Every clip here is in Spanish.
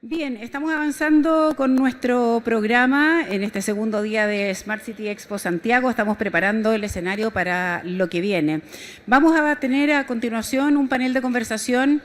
Bien, estamos avanzando con nuestro programa en este segundo día de Smart City Expo Santiago. Estamos preparando el escenario para lo que viene. Vamos a tener a continuación un panel de conversación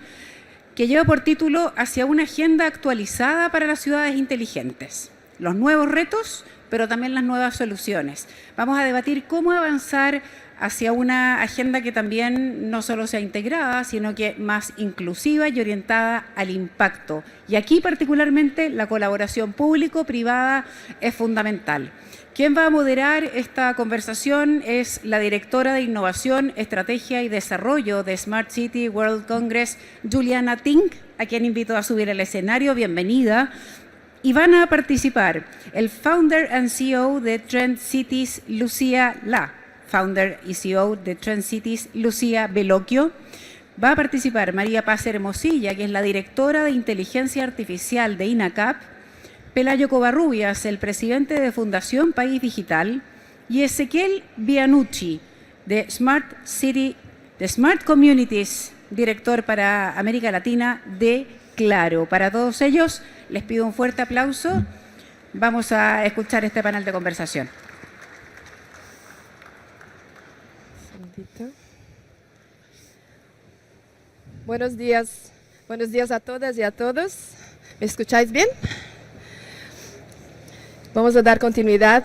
que lleva por título Hacia una agenda actualizada para las ciudades inteligentes. Los nuevos retos, pero también las nuevas soluciones. Vamos a debatir cómo avanzar hacia una agenda que también no solo sea integrada, sino que más inclusiva y orientada al impacto. Y aquí particularmente la colaboración público-privada es fundamental. Quien va a moderar esta conversación es la directora de Innovación, Estrategia y Desarrollo de Smart City World Congress, Juliana Tink, a quien invito a subir al escenario. Bienvenida. Y van a participar el Founder and CEO de Trend Cities, Lucía La. Founder y CEO de Trend Cities, Lucía Bellocchio. Va a participar María Paz Hermosilla, que es la directora de Inteligencia Artificial de INACAP, Pelayo Covarrubias, el presidente de Fundación País Digital, y Ezequiel Bianucci, de Smart Communities, director para América Latina de Claro. Para todos ellos, les pido un fuerte aplauso. Vamos a escuchar este panel de conversación. Buenos días a todas y a todos. ¿Me escucháis bien? Vamos a dar continuidad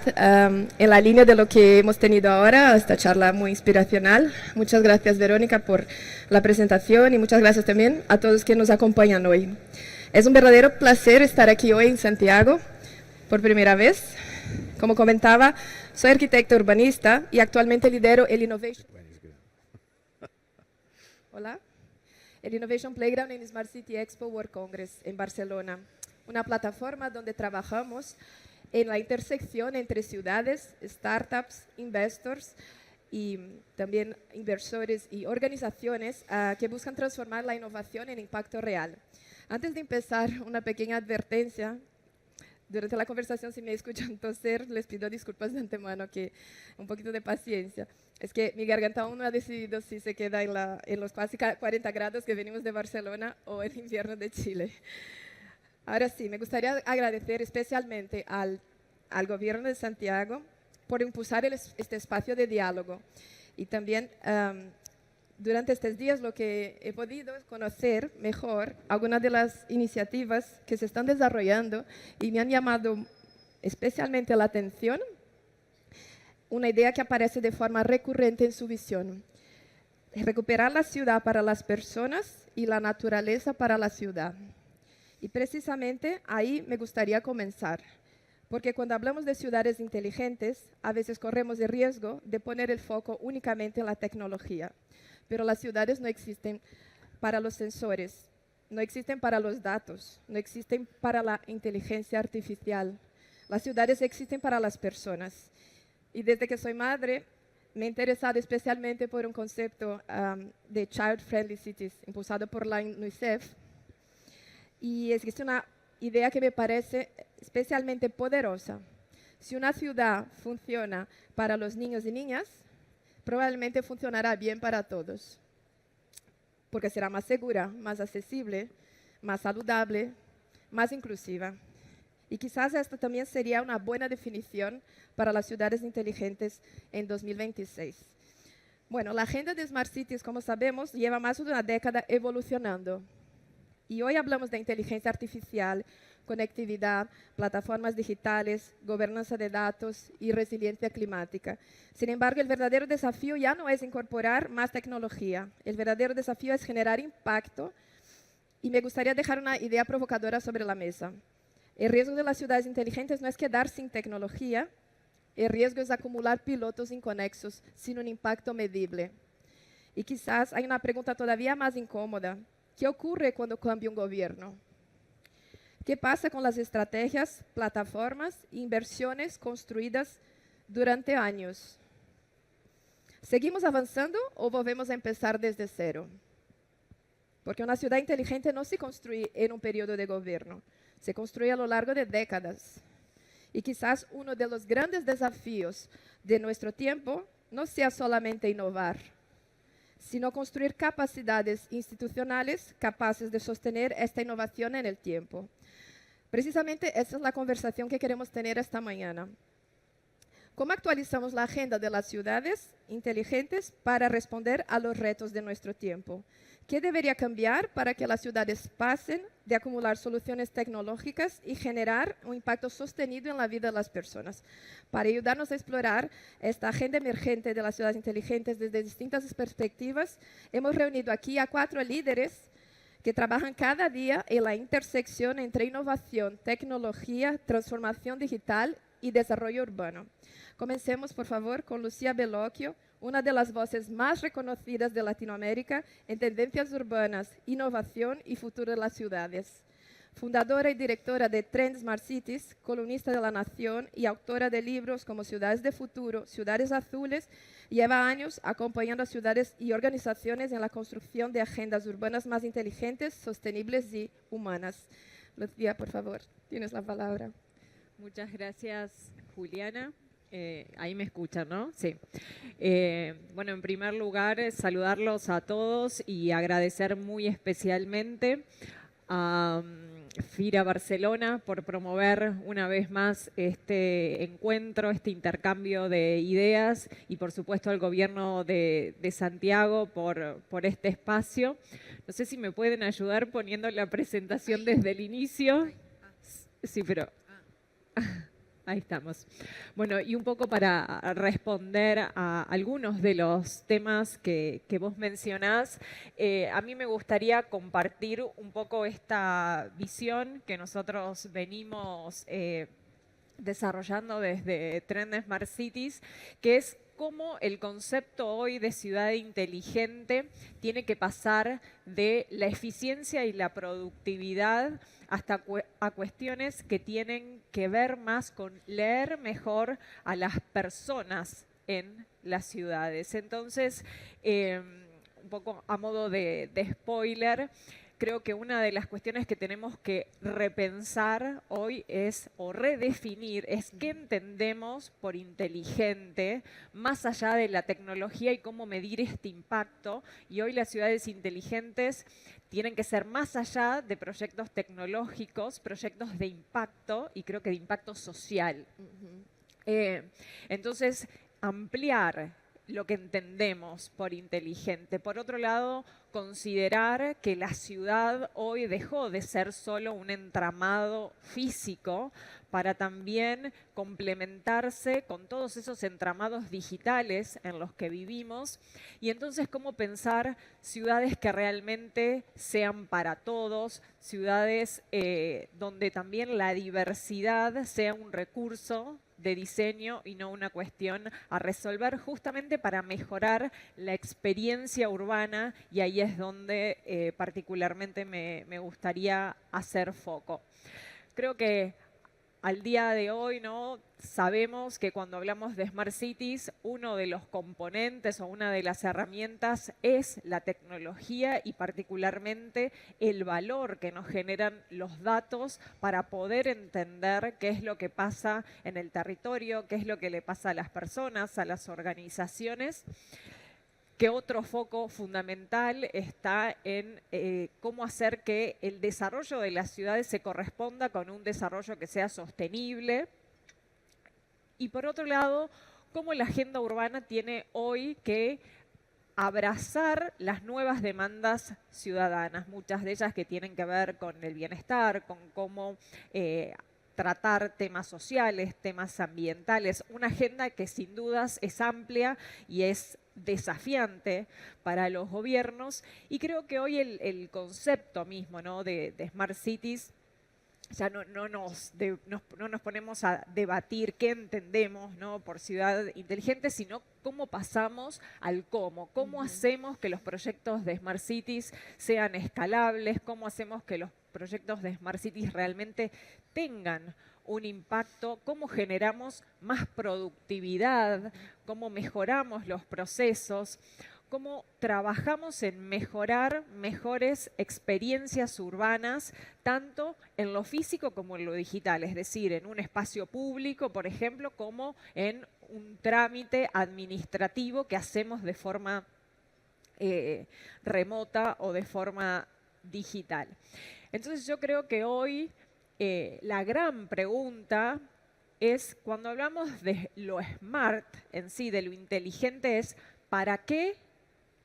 en la línea de lo que hemos tenido ahora, esta charla muy inspiracional. Muchas gracias, Verónica, por la presentación y muchas gracias también a todos que nos acompañan hoy. Es un verdadero placer estar aquí hoy en Santiago por primera vez. Como comentaba, soy arquitecto urbanista y actualmente lidero el Innovation Playground en Smart City Expo World Congress en Barcelona, una plataforma donde trabajamos en la intersección entre ciudades, startups, investors y también inversores y organizaciones que buscan transformar la innovación en impacto real. Antes de empezar, una pequeña advertencia. Durante la conversación, si me escuchan toser, les pido disculpas de antemano, que un poquito de paciencia. Es que mi garganta aún no ha decidido si se queda en los casi 40 grados que venimos de Barcelona o el invierno de Chile. Ahora sí, me gustaría agradecer especialmente al Gobierno de Santiago por impulsar este espacio de diálogo. Y también durante estos días lo que he podido conocer mejor algunas de las iniciativas que se están desarrollando y me han llamado especialmente la atención una idea que aparece de forma recurrente en su visión: recuperar la ciudad para las personas y la naturaleza para la ciudad. Y precisamente ahí me gustaría comenzar, porque cuando hablamos de ciudades inteligentes, a veces corremos el riesgo de poner el foco únicamente en la tecnología. Pero las ciudades no existen para los sensores, no existen para los datos, no existen para la inteligencia artificial. Las ciudades existen para las personas. Y desde que soy madre, me he interesado especialmente por un concepto de Child Friendly Cities, impulsado por la UNICEF. Y existe una idea que me parece especialmente poderosa. Si una ciudad funciona para los niños y niñas, probablemente funcionará bien para todos, porque será más segura, más accesible, más saludable, más inclusiva. Y quizás esta también sería una buena definición para las ciudades inteligentes en 2026. Bueno, la agenda de Smart Cities, como sabemos, lleva más de una década evolucionando. Y hoy hablamos de inteligencia artificial, conectividad, plataformas digitales, gobernanza de datos y resiliencia climática. Sin embargo, el verdadero desafío ya no es incorporar más tecnología. El verdadero desafío es generar impacto. Y me gustaría dejar una idea provocadora sobre la mesa. El riesgo de las ciudades inteligentes no es quedar sin tecnología. El riesgo es acumular pilotos inconexos sin un impacto medible. Y quizás hay una pregunta todavía más incómoda. ¿Qué ocurre cuando cambia un gobierno? ¿Qué pasa con las estrategias, plataformas e inversiones construidas durante años? ¿Seguimos avanzando o volvemos a empezar desde cero? Porque una ciudad inteligente no se construye en un periodo de gobierno, se construye a lo largo de décadas. Y quizás uno de los grandes desafíos de nuestro tiempo no sea solamente innovar, sino construir capacidades institucionales capaces de sostener esta innovación en el tiempo. Precisamente esa es la conversación que queremos tener esta mañana. ¿Cómo actualizamos la agenda de las ciudades inteligentes para responder a los retos de nuestro tiempo? ¿Qué debería cambiar para que las ciudades pasen de acumular soluciones tecnológicas y generar un impacto sostenido en la vida de las personas? Para ayudarnos a explorar esta agenda emergente de las ciudades inteligentes desde distintas perspectivas, hemos reunido aquí a 4 líderes que trabajan cada día en la intersección entre innovación, tecnología, transformación digital y desarrollo urbano. Comencemos, por favor, con Lucía Bellocchio, una de las voces más reconocidas de Latinoamérica en tendencias urbanas, innovación y futuro de las ciudades. Fundadora y directora de Trend Smart Cities, columnista de La Nación y autora de libros como Ciudades de Futuro, Ciudades Azules, lleva años acompañando a ciudades y organizaciones en la construcción de agendas urbanas más inteligentes, sostenibles y humanas. Lucía, por favor, tienes la palabra. Muchas gracias, Juliana. Ahí me escuchan, ¿no? Sí. Bueno, en primer lugar, saludarlos a todos y agradecer muy especialmente a FIRA Barcelona por promover una vez más este encuentro, este intercambio de ideas y por supuesto al gobierno de Santiago por este espacio. No sé si me pueden ayudar poniendo la presentación desde el inicio. Sí, pero... Ahí estamos. Bueno, y un poco para responder a algunos de los temas que vos mencionás, a mí me gustaría compartir un poco esta visión que nosotros venimos desarrollando desde Trend Smart Cities, que es cómo el concepto hoy de ciudad inteligente tiene que pasar de la eficiencia y la productividad hasta a cuestiones que tienen que ver más con leer mejor a las personas en las ciudades. Entonces, un poco a modo de spoiler, creo que una de las cuestiones que tenemos que repensar hoy es, o redefinir, es qué entendemos por inteligente, más allá de la tecnología y cómo medir este impacto. Y hoy las ciudades inteligentes tienen que ser más allá de proyectos tecnológicos, proyectos de impacto y creo que de impacto social. Entonces, ampliar lo que entendemos por inteligente. Por otro lado, considerar que la ciudad hoy dejó de ser solo un entramado físico para también complementarse con todos esos entramados digitales en los que vivimos. Y entonces, cómo pensar ciudades que realmente sean para todos, ciudades donde también la diversidad sea un recurso de diseño y no una cuestión a resolver, justamente para mejorar la experiencia urbana, y ahí es donde particularmente me gustaría hacer foco. Creo que al día de hoy, ¿no?, sabemos que cuando hablamos de Smart Cities, uno de los componentes o una de las herramientas es la tecnología y particularmente el valor que nos generan los datos para poder entender qué es lo que pasa en el territorio, qué es lo que le pasa a las personas, a las organizaciones. Que otro foco fundamental está en cómo hacer que el desarrollo de las ciudades se corresponda con un desarrollo que sea sostenible. Y por otro lado, cómo la agenda urbana tiene hoy que abrazar las nuevas demandas ciudadanas, muchas de ellas que tienen que ver con el bienestar, con cómo tratar temas sociales, temas ambientales, una agenda que sin dudas es amplia y es desafiante para los gobiernos, y creo que hoy el concepto mismo, ¿no?, de Smart Cities, ya no nos ponemos a debatir qué entendemos, ¿no?, por ciudad inteligente, sino cómo pasamos al cómo hacemos que los proyectos de Smart Cities sean escalables, cómo hacemos que los proyectos de Smart Cities realmente tengan un impacto, cómo generamos más productividad, cómo mejoramos los procesos, cómo trabajamos en mejorar mejores experiencias urbanas, tanto en lo físico como en lo digital, es decir, en un espacio público, por ejemplo, como en un trámite administrativo que hacemos de forma remota o de forma digital. Entonces yo creo que hoy la gran pregunta es, cuando hablamos de lo smart en sí, de lo inteligente, es ¿para qué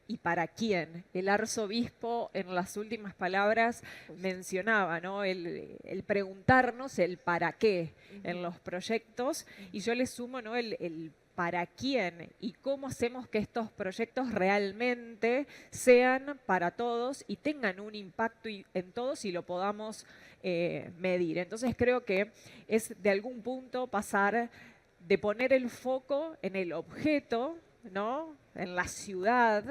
y para quién? El arzobispo en las últimas palabras mencionaba, ¿no? el preguntarnos el para qué en los proyectos, y yo le sumo, ¿no? el para quién y cómo hacemos que estos proyectos realmente sean para todos y tengan un impacto en todos y lo podamos medir. Entonces creo que es de algún punto pasar de poner el foco en el objeto, ¿no? En la ciudad.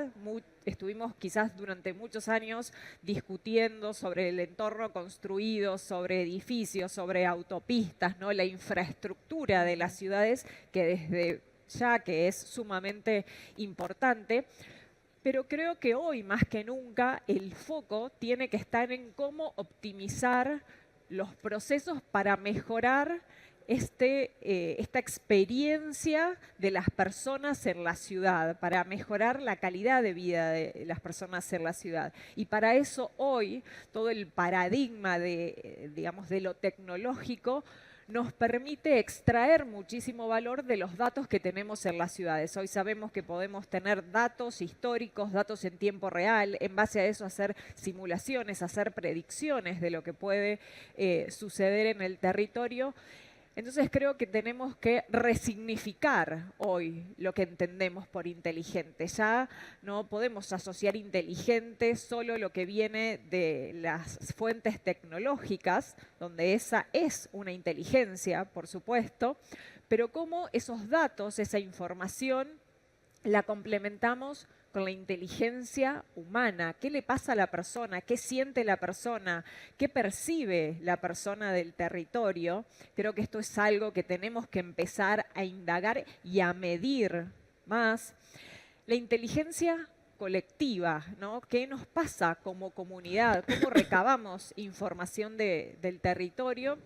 Estuvimos quizás durante muchos años discutiendo sobre el entorno construido, sobre edificios, sobre autopistas, ¿no? La infraestructura de las ciudades, que desde ya que es sumamente importante. Pero creo que hoy más que nunca el foco tiene que estar en cómo optimizar los procesos para mejorar esta experiencia de las personas en la ciudad, para mejorar la calidad de vida de las personas en la ciudad. Y para eso hoy todo el paradigma digamos, de lo tecnológico nos permite extraer muchísimo valor de los datos que tenemos en las ciudades. Hoy sabemos que podemos tener datos históricos, datos en tiempo real, en base a eso hacer simulaciones, hacer predicciones de lo que puede suceder en el territorio. Entonces creo que tenemos que resignificar hoy lo que entendemos por inteligente. Ya no podemos asociar inteligente solo lo que viene de las fuentes tecnológicas, donde esa es una inteligencia, por supuesto, pero cómo esos datos, esa información, la complementamos con la inteligencia humana. ¿Qué le pasa a la persona? ¿Qué siente la persona? ¿Qué percibe la persona del territorio? Creo que esto es algo que tenemos que empezar a indagar y a medir más. La inteligencia colectiva, ¿no? ¿Qué nos pasa como comunidad? ¿Cómo recabamos información del territorio?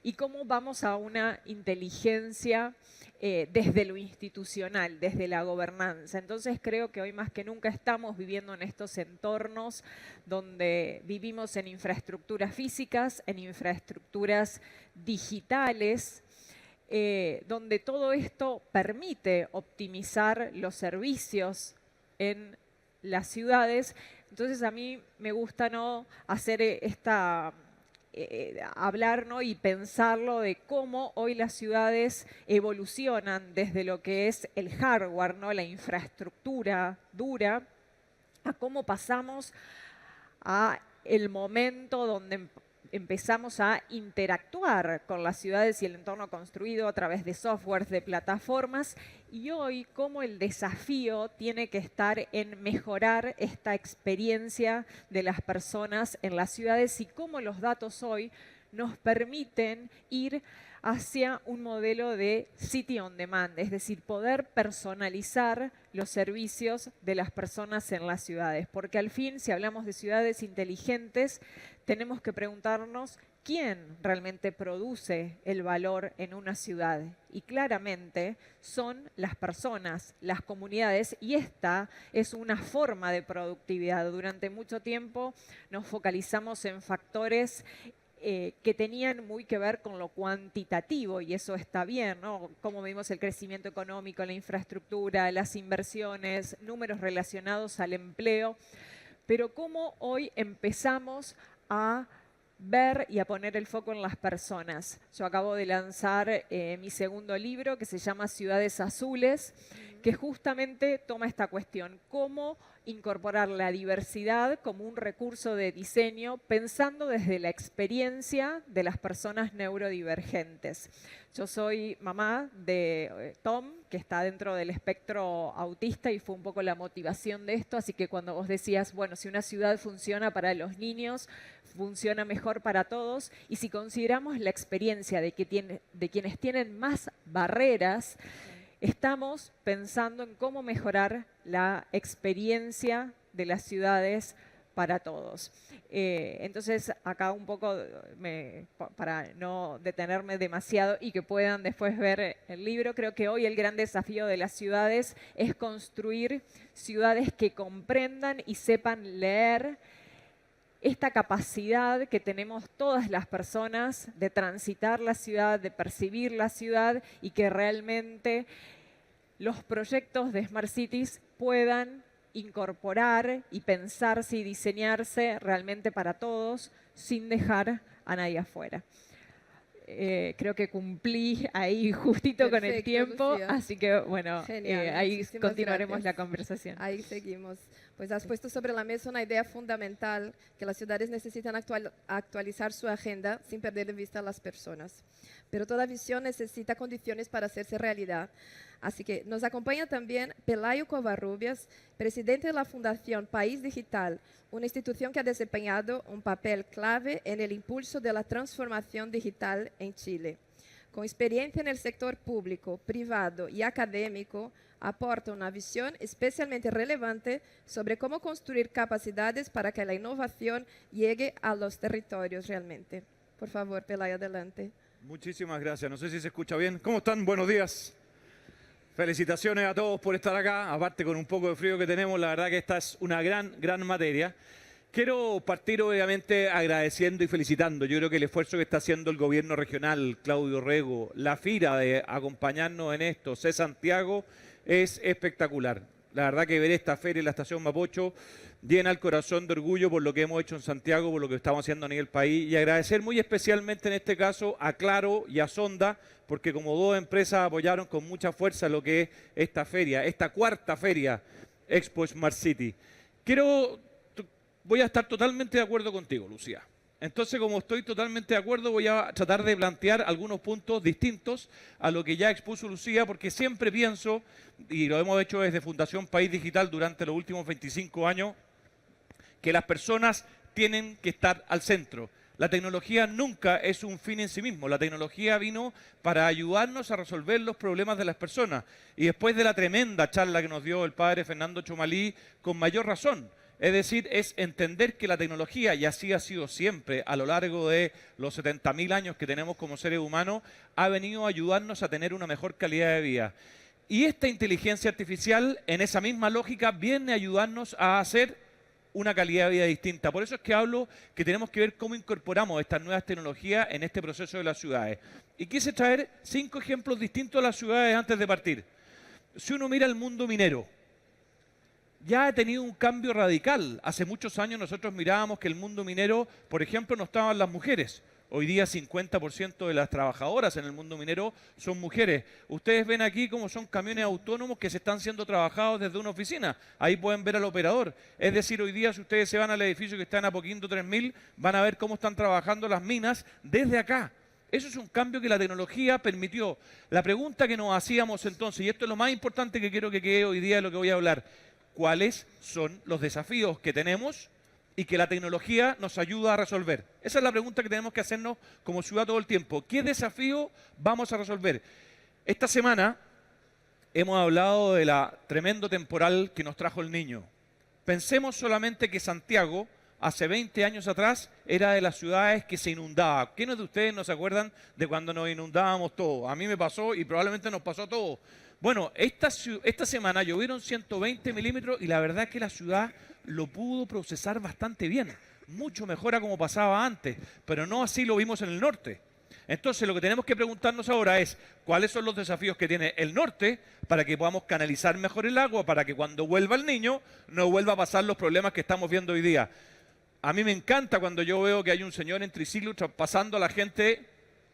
Y cómo vamos a una inteligencia desde lo institucional, desde la gobernanza. Entonces creo que hoy más que nunca estamos viviendo en estos entornos donde vivimos en infraestructuras físicas, en infraestructuras digitales, donde todo esto permite optimizar los servicios en las ciudades. Entonces a mí me gusta, ¿no?, hacer hablar, ¿no?, y pensarlo de cómo hoy las ciudades evolucionan desde lo que es el hardware, ¿no?, la infraestructura dura, a cómo pasamos a el momento donde empezamos a interactuar con las ciudades y el entorno construido a través de softwares, de plataformas, y hoy cómo el desafío tiene que estar en mejorar esta experiencia de las personas en las ciudades y cómo los datos hoy nos permiten ir hacia un modelo de city on demand, es decir, poder personalizar los servicios de las personas en las ciudades. Porque al fin, si hablamos de ciudades inteligentes, tenemos que preguntarnos quién realmente produce el valor en una ciudad. Y claramente son las personas, las comunidades, y esta es una forma de productividad. Durante mucho tiempo nos focalizamos en factores que tenían muy que ver con lo cuantitativo, y eso está bien, ¿no? Cómo vimos el crecimiento económico, la infraestructura, las inversiones, números relacionados al empleo, pero cómo hoy empezamos a ver y a poner el foco en las personas. Yo acabo de lanzar mi segundo libro, que se llama Ciudades Azules, que justamente toma esta cuestión, cómo incorporar la diversidad como un recurso de diseño, pensando desde la experiencia de las personas neurodivergentes. Yo soy mamá de Tom, que está dentro del espectro autista, y fue un poco la motivación de esto, así que cuando vos decías, bueno, si una ciudad funciona para los niños, funciona mejor para todos, y si consideramos la experiencia de quienes tienen más barreras, estamos pensando en cómo mejorar la experiencia de las ciudades para todos. Entonces, acá un poco, para no detenerme demasiado y que puedan después ver el libro, creo que hoy el gran desafío de las ciudades es construir ciudades que comprendan y sepan leer esta capacidad que tenemos todas las personas de transitar la ciudad, de percibir la ciudad y que realmente los proyectos de Smart Cities puedan incorporar y pensarse y diseñarse realmente para todos sin dejar a nadie afuera. Creo que cumplí ahí justito con el Perfecto, tiempo, Lucía. así que bueno, Genial, ahí muchísimas continuaremos gracias. la conversación. Ahí seguimos. Pues has puesto sobre la mesa una idea fundamental, que las ciudades necesitan actualizar su agenda sin perder de vista a las personas. Pero toda visión necesita condiciones para hacerse realidad. Así que nos acompaña también Pelayo Covarrubias, presidente de la Fundación País Digital, una institución que ha desempeñado un papel clave en el impulso de la transformación digital en Chile. Con experiencia en el sector público, privado y académico, aporta una visión especialmente relevante sobre cómo construir capacidades para que la innovación llegue a los territorios realmente. Por favor, Pelayo, adelante. Muchísimas gracias. No sé si se escucha bien. ¿Cómo están? Buenos días. Felicitaciones a todos por estar acá. Aparte con un poco de frío que tenemos, la verdad que esta es una gran materia. Quiero partir obviamente agradeciendo y felicitando. Yo creo que el esfuerzo que está haciendo el gobierno regional, Claudio Rego, la FIRA de acompañarnos en esto, C. Santiago, es espectacular. La verdad que ver esta feria en la estación Mapocho llena el corazón de orgullo por lo que hemos hecho en Santiago, por lo que estamos haciendo a nivel país, y agradecer muy especialmente en este caso a Claro y a Sonda, porque como dos empresas apoyaron con mucha fuerza lo que es esta feria, esta cuarta feria Expo Smart City. Voy a estar totalmente de acuerdo contigo, Lucía. Entonces, como estoy totalmente de acuerdo, voy a tratar de plantear algunos puntos distintos a lo que ya expuso Lucía, porque siempre pienso, y lo hemos hecho desde Fundación País Digital durante los últimos 25 años, que las personas tienen que estar al centro. La tecnología nunca es un fin en sí mismo. La tecnología vino para ayudarnos a resolver los problemas de las personas. Y después de la tremenda charla que nos dio el padre Fernando Chomalí, con mayor razón. Es decir, es entender que la tecnología, y así ha sido siempre a lo largo de los 70.000 años que tenemos como seres humanos, ha venido a ayudarnos a tener una mejor calidad de vida. Y esta inteligencia artificial, en esa misma lógica, viene a ayudarnos a hacer una calidad de vida distinta. Por eso es que hablo que tenemos que ver cómo incorporamos estas nuevas tecnologías en este proceso de las ciudades. Y quise traer 5 ejemplos distintos de las ciudades antes de partir. Si uno mira el mundo minero, ya ha tenido un cambio radical. Hace muchos años nosotros mirábamos que el mundo minero, por ejemplo, no estaban las mujeres. Hoy día 50% de las trabajadoras en el mundo minero son mujeres. Ustedes ven aquí cómo son camiones autónomos que se están siendo trabajados desde una oficina. Ahí pueden ver al operador. Es decir, hoy día si ustedes se van al edificio que está en Apoquindo 3000, van a ver cómo están trabajando las minas desde acá. Eso es un cambio que la tecnología permitió. La pregunta que nos hacíamos entonces, y esto es lo más importante que quiero que quede hoy día de lo que voy a hablar, ¿cuáles son los desafíos que tenemos y que la tecnología nos ayuda a resolver? Esa es la pregunta que tenemos que hacernos como ciudad todo el tiempo. ¿Qué desafío vamos a resolver? Esta semana hemos hablado de la tremendo temporal que nos trajo el Niño. Pensemos solamente que Santiago, hace 20 años atrás, era de las ciudades que se inundaba. ¿Quiénes de ustedes no se acuerdan de cuando nos inundábamos todos? A mí me pasó y probablemente nos pasó a todos. Bueno, esta semana llovieron 120 milímetros y la verdad es que la ciudad lo pudo procesar bastante bien. Mucho mejor a como pasaba antes, pero no así lo vimos en el norte. Entonces, lo que tenemos que preguntarnos ahora es cuáles son los desafíos que tiene el norte para que podamos canalizar mejor el agua, para que cuando vuelva el Niño no vuelva a pasar los problemas que estamos viendo hoy día. A mí me encanta cuando yo veo que hay un señor en triciclo pasando a la gente,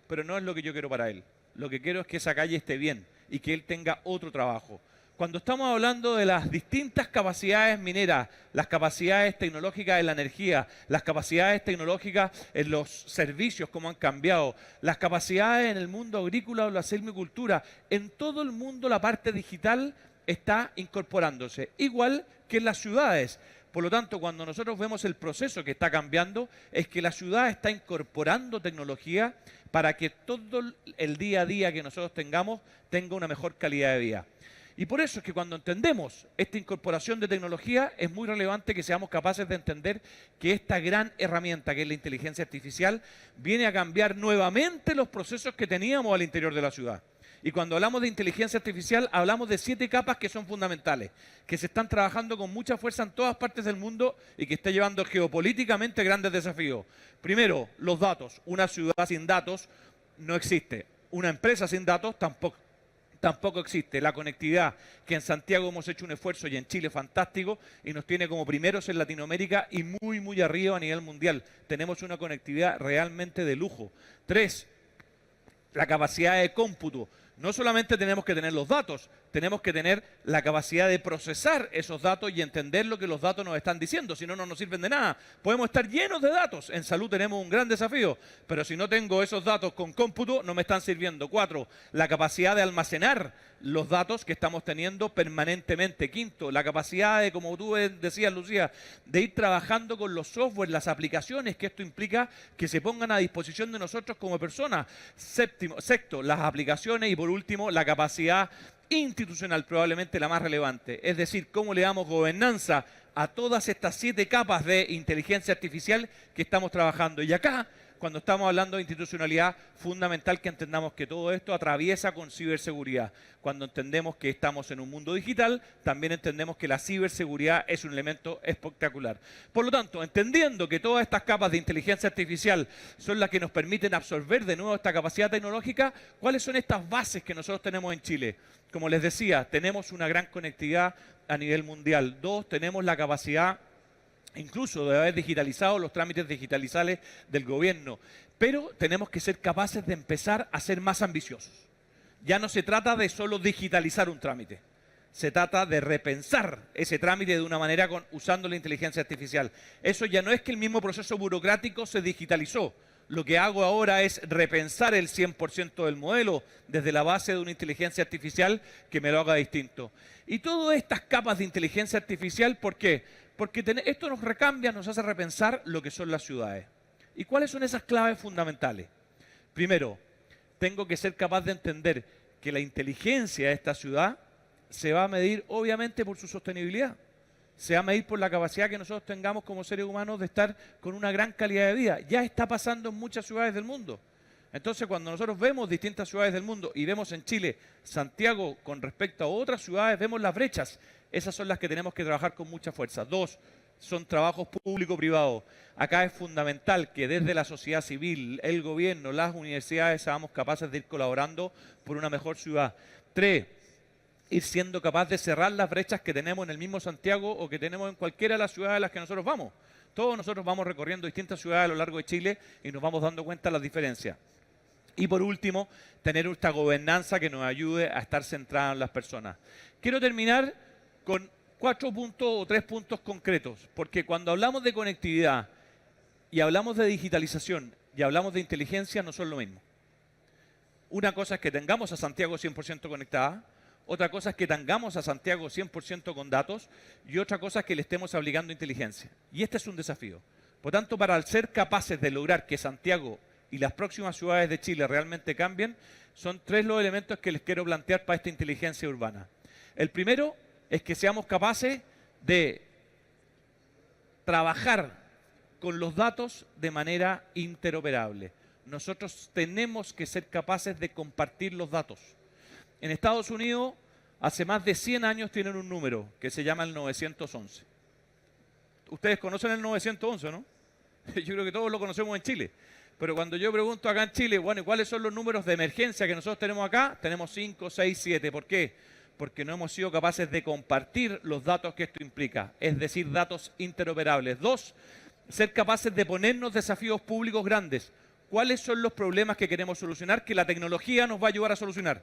pero no es lo que yo quiero para él. Lo que quiero es que esa calle esté bien y que él tenga otro trabajo. Cuando estamos hablando de las distintas capacidades mineras, las capacidades tecnológicas en la energía, las capacidades tecnológicas en los servicios, cómo han cambiado, las capacidades en el mundo agrícola o la silvicultura, en todo el mundo la parte digital está incorporándose, igual que en las ciudades. Por lo tanto, cuando nosotros vemos el proceso que está cambiando, es que la ciudad está incorporando tecnología para que todo el día a día que nosotros tengamos tenga una mejor calidad de vida. Y por eso es que cuando entendemos esta incorporación de tecnología, es muy relevante que seamos capaces de entender que esta gran herramienta, que es la inteligencia artificial, viene a cambiar nuevamente los procesos que teníamos al interior de la ciudad. Y cuando hablamos de inteligencia artificial, hablamos de 7 capas que son fundamentales, que se están trabajando con mucha fuerza en todas partes del mundo y que está llevando geopolíticamente grandes desafíos. Primero, los datos. Una ciudad sin datos no existe. Una empresa sin datos tampoco existe. La conectividad, que en Santiago hemos hecho un esfuerzo y en Chile fantástico y nos tiene como primeros en Latinoamérica y muy, muy arriba a nivel mundial. Tenemos una conectividad realmente de lujo. 3, la capacidad de cómputo. No solamente tenemos que tener los datos, tenemos que tener la capacidad de procesar esos datos y entender lo que los datos nos están diciendo, si no, no nos sirven de nada. Podemos estar llenos de datos, en salud tenemos un gran desafío, pero si no tengo esos datos con cómputo, no me están sirviendo. 4, la capacidad de almacenar los datos que estamos teniendo permanentemente. 5, la capacidad de, como tú decías, Lucía, de ir trabajando con los software, las aplicaciones, que esto implica que se pongan a disposición de nosotros como personas. 6, las aplicaciones y por último, la capacidad institucional, probablemente la más relevante. Es decir, cómo le damos gobernanza a todas estas 7 capas de inteligencia artificial que estamos trabajando. Y acá, cuando estamos hablando de institucionalidad, fundamental que entendamos que todo esto atraviesa con ciberseguridad. Cuando entendemos que estamos en un mundo digital, también entendemos que la ciberseguridad es un elemento espectacular. Por lo tanto, entendiendo que todas estas capas de inteligencia artificial son las que nos permiten absorber de nuevo esta capacidad tecnológica, ¿cuáles son estas bases que nosotros tenemos en Chile? Como les decía, tenemos una gran conectividad a nivel mundial. 2, tenemos la capacidad incluso de haber digitalizado los trámites digitales del gobierno. Pero tenemos que ser capaces de empezar a ser más ambiciosos. Ya no se trata de solo digitalizar un trámite. Se trata de repensar ese trámite de una manera usando la inteligencia artificial. Eso ya no es que el mismo proceso burocrático se digitalizó. Lo que hago ahora es repensar el 100% del modelo desde la base de una inteligencia artificial que me lo haga distinto. Y todas estas capas de inteligencia artificial, ¿por qué? Porque esto nos recambia, nos hace repensar lo que son las ciudades. ¿Y cuáles son esas claves fundamentales? Primero, tengo que ser capaz de entender que la inteligencia de esta ciudad se va a medir obviamente por su sostenibilidad. Se va a medir por la capacidad que nosotros tengamos como seres humanos de estar con una gran calidad de vida. Ya está pasando en muchas ciudades del mundo. Entonces, cuando nosotros vemos distintas ciudades del mundo y vemos en Chile, Santiago, con respecto a otras ciudades, vemos las brechas. Esas son las que tenemos que trabajar con mucha fuerza. 2, son trabajos público-privados. Acá es fundamental que desde la sociedad civil, el gobierno, las universidades, seamos capaces de ir colaborando por una mejor ciudad. 3, ir siendo capaz de cerrar las brechas que tenemos en el mismo Santiago o que tenemos en cualquiera de las ciudades a las que nosotros vamos. Todos nosotros vamos recorriendo distintas ciudades a lo largo de Chile y nos vamos dando cuenta de las diferencias. Y por último, tener esta gobernanza que nos ayude a estar centrada en las personas. Quiero terminar con 4 puntos o 3 puntos concretos, porque cuando hablamos de conectividad y hablamos de digitalización y hablamos de inteligencia, no son lo mismo. Una cosa es que tengamos a Santiago 100% conectada, otra cosa es que tengamos a Santiago 100% con datos y otra cosa es que le estemos aplicando inteligencia. Y este es un desafío. Por tanto, para ser capaces de lograr que Santiago y las próximas ciudades de Chile realmente cambien, son 3 los elementos que les quiero plantear para esta inteligencia urbana. El primero es que seamos capaces de trabajar con los datos de manera interoperable. Nosotros tenemos que ser capaces de compartir los datos. En Estados Unidos, hace más de 100 años tienen un número que se llama el 911. Ustedes conocen el 911, ¿no? Yo creo que todos lo conocemos en Chile. Pero cuando yo pregunto acá en Chile, bueno, ¿y cuáles son los números de emergencia que nosotros tenemos acá? Tenemos 5, 6, 7. ¿Por qué? Porque no hemos sido capaces de compartir los datos que esto implica, es decir, datos interoperables. 2, ser capaces de ponernos desafíos públicos grandes. ¿Cuáles son los problemas que queremos solucionar que la tecnología nos va a ayudar a solucionar?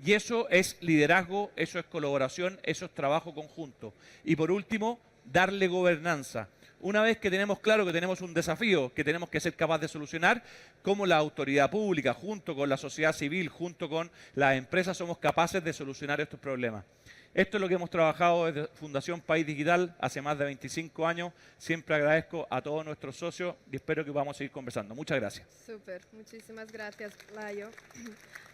Y eso es liderazgo, eso es colaboración, eso es trabajo conjunto. Y por último, darle gobernanza. Una vez que tenemos claro que tenemos un desafío que tenemos que ser capaces de solucionar, como la autoridad pública, junto con la sociedad civil, junto con las empresas, somos capaces de solucionar estos problemas. Esto es lo que hemos trabajado desde Fundación País Digital hace más de 25 años. Siempre agradezco a todos nuestros socios y espero que podamos seguir conversando. Muchas gracias. Súper, muchísimas gracias, Layo.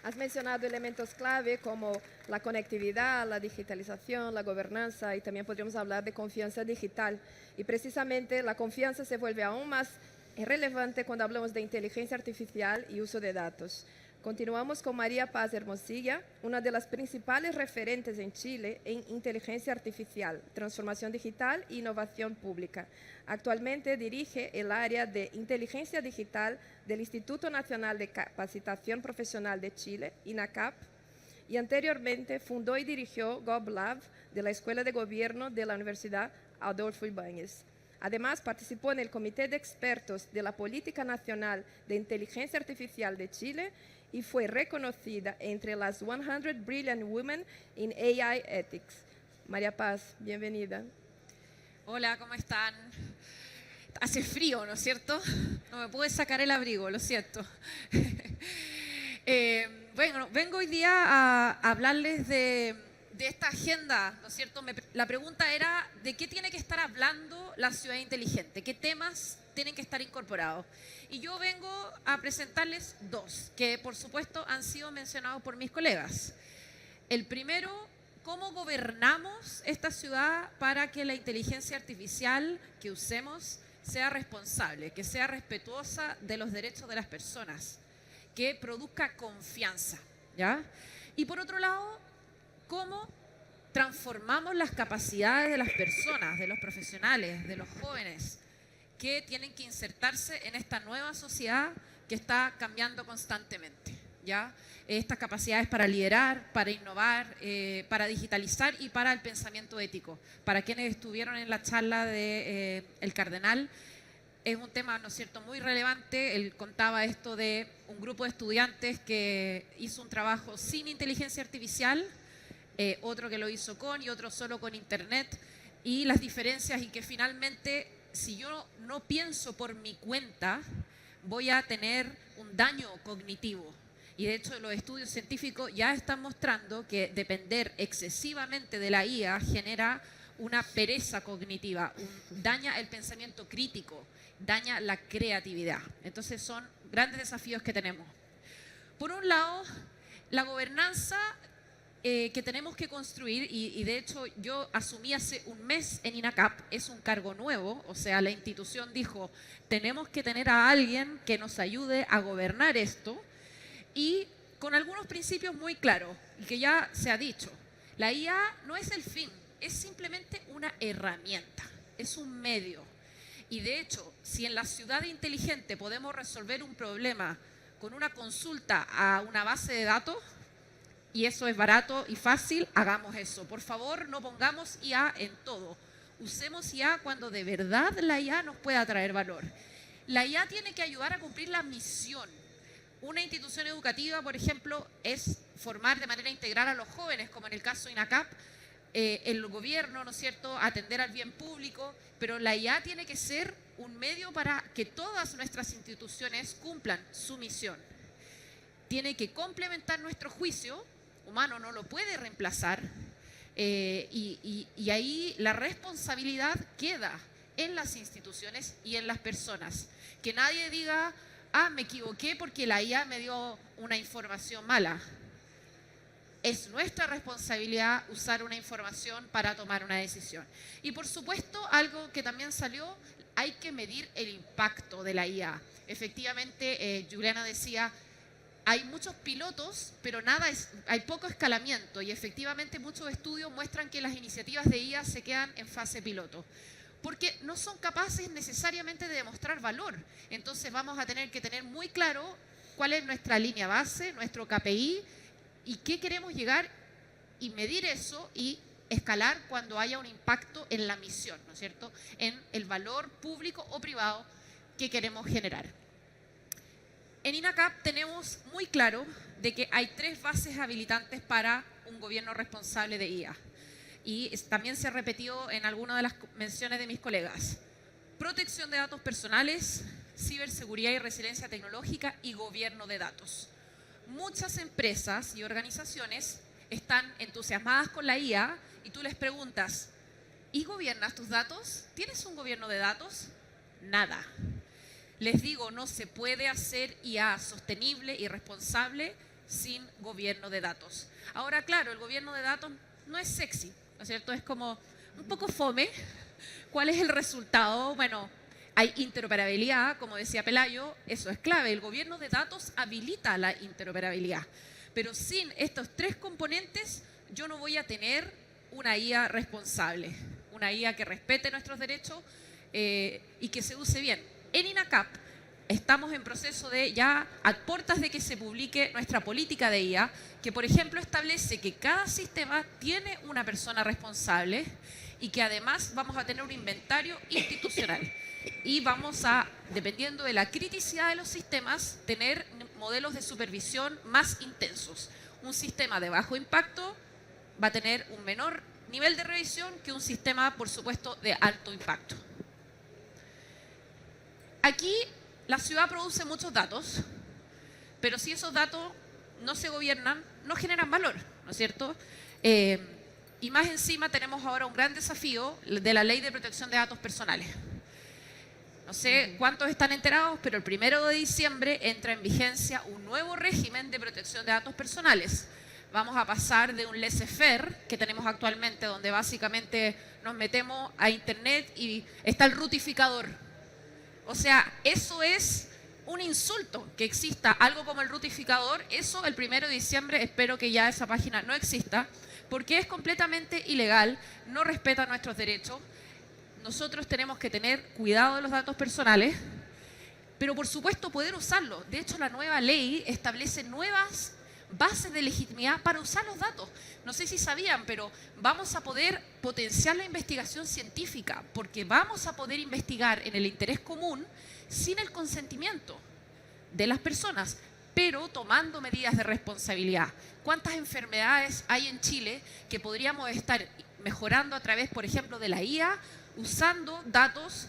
Has mencionado elementos clave como la conectividad, la digitalización, la gobernanza y también podríamos hablar de confianza digital. Y precisamente la confianza se vuelve aún más relevante cuando hablamos de inteligencia artificial y uso de datos. Continuamos con María Paz Hermosilla, una de las principales referentes en Chile en inteligencia artificial, transformación digital e innovación pública. Actualmente dirige el área de inteligencia digital del Instituto Nacional de Capacitación Profesional de Chile, INACAP, y anteriormente fundó y dirigió GovLab de la Escuela de Gobierno de la Universidad Adolfo Ibáñez. Además, participó en el Comité de Expertos de la Política Nacional de Inteligencia Artificial de Chile y fue reconocida entre las 100 Brilliant Women in AI Ethics. María Paz, bienvenida. Hola, ¿cómo están? Hace frío, ¿no es cierto? No me pude sacar el abrigo, lo siento. Bueno, vengo hoy día a hablarles de esta agenda, ¿no es cierto? La pregunta era, ¿de qué tiene que estar hablando la ciudad inteligente? ¿Qué temas tienen que estar incorporados? Y yo vengo a presentarles dos, que por supuesto han sido mencionados por mis colegas. El primero, ¿cómo gobernamos esta ciudad para que la inteligencia artificial que usemos sea responsable, que sea respetuosa de los derechos de las personas, que produzca confianza, ¿ya? Y por otro lado, ¿cómo transformamos las capacidades de las personas, de los profesionales, de los jóvenes, que tienen que insertarse en esta nueva sociedad que está cambiando constantemente, ¿ya? Estas capacidades para liderar, para innovar, para digitalizar y para el pensamiento ético. Para quienes estuvieron en la charla de el Cardenal, es un tema, ¿no es cierto?, muy relevante. Él contaba esto de un grupo de estudiantes que hizo un trabajo sin inteligencia artificial, otro que lo hizo con y otro solo con internet, y las diferencias y que finalmente, si yo no pienso por mi cuenta, voy a tener un daño cognitivo. Y de hecho los estudios científicos ya están mostrando que depender excesivamente de la IA genera una pereza cognitiva, daña el pensamiento crítico, daña la creatividad. Entonces son grandes desafíos que tenemos. Por un lado, la gobernanza que tenemos que construir, y de hecho yo asumí hace un mes en INACAP, es un cargo nuevo, o sea, la institución dijo, tenemos que tener a alguien que nos ayude a gobernar esto, y con algunos principios muy claros, y que ya se ha dicho, la IA no es el fin, es simplemente una herramienta, es un medio. Y de hecho, si en la ciudad inteligente podemos resolver un problema con una consulta a una base de datos, y eso es barato y fácil, hagamos eso. Por favor, no pongamos IA en todo. Usemos IA cuando de verdad la IA nos pueda traer valor. La IA tiene que ayudar a cumplir la misión. Una institución educativa, por ejemplo, es formar de manera integral a los jóvenes, como en el caso de INACAP, el gobierno, ¿no es cierto?, atender al bien público, pero la IA tiene que ser un medio para que todas nuestras instituciones cumplan su misión. Tiene que complementar nuestro juicio humano, no lo puede reemplazar, y ahí la responsabilidad queda en las instituciones y en las personas. Que nadie diga, ah, me equivoqué porque la IA me dio una información mala. Es nuestra responsabilidad usar una información para tomar una decisión. Y por supuesto, algo que también salió, hay que medir el impacto de la IA. Efectivamente, Juliana decía, hay muchos pilotos, pero hay poco escalamiento, y efectivamente muchos estudios muestran que las iniciativas de IA se quedan en fase piloto, porque no son capaces necesariamente de demostrar valor. Entonces vamos a tener que tener muy claro cuál es nuestra línea base, nuestro KPI, y qué queremos llegar, y medir eso y escalar cuando haya un impacto en la misión, ¿no es cierto?, en el valor público o privado que queremos generar. En INACAP tenemos muy claro de que hay 3 bases habilitantes para un gobierno responsable de IA. Y también se repetió en algunas de las menciones de mis colegas. Protección de datos personales, ciberseguridad y resiliencia tecnológica y gobierno de datos. Muchas empresas y organizaciones están entusiasmadas con la IA y tú les preguntas, ¿y gobiernas tus datos? ¿Tienes un gobierno de datos? Nada. Les digo, no se puede hacer IA sostenible y responsable sin gobierno de datos. Ahora, claro, el gobierno de datos no es sexy, ¿no es cierto? Es como un poco fome. ¿Cuál es el resultado? Bueno, hay interoperabilidad, como decía Pelayo, eso es clave. El gobierno de datos habilita la interoperabilidad. Pero sin estos tres componentes, yo no voy a tener una IA responsable, una IA que respete nuestros derechos y que se use bien. En INACAP estamos en proceso de ya a puertas de que se publique nuestra política de IA, que por ejemplo establece que cada sistema tiene una persona responsable y que además vamos a tener un inventario institucional. Y vamos a, dependiendo de la criticidad de los sistemas, tener modelos de supervisión más intensos. Un sistema de bajo impacto va a tener un menor nivel de revisión que un sistema, por supuesto, de alto impacto. Aquí la ciudad produce muchos datos, pero si esos datos no se gobiernan, no generan valor, ¿no es cierto? Y más encima tenemos ahora un gran desafío de la Ley de Protección de Datos Personales. No sé cuántos están enterados, pero el 1 de diciembre entra en vigencia un nuevo régimen de protección de datos personales. Vamos a pasar de un laissez-faire que tenemos actualmente, donde básicamente nos metemos a internet y está el rutificador. O sea, eso es un insulto que exista algo como el rutificador. Eso el 1 de diciembre espero que ya esa página no exista, porque es completamente ilegal, no respeta nuestros derechos. Nosotros tenemos que tener cuidado de los datos personales, pero por supuesto poder usarlos. De hecho, la nueva ley establece nuevas bases de legitimidad para usar los datos. No sé si sabían, pero vamos a poder potenciar la investigación científica, porque vamos a poder investigar en el interés común sin el consentimiento de las personas, pero tomando medidas de responsabilidad. ¿Cuántas enfermedades hay en Chile que podríamos estar mejorando a través, por ejemplo, de la IA, usando datos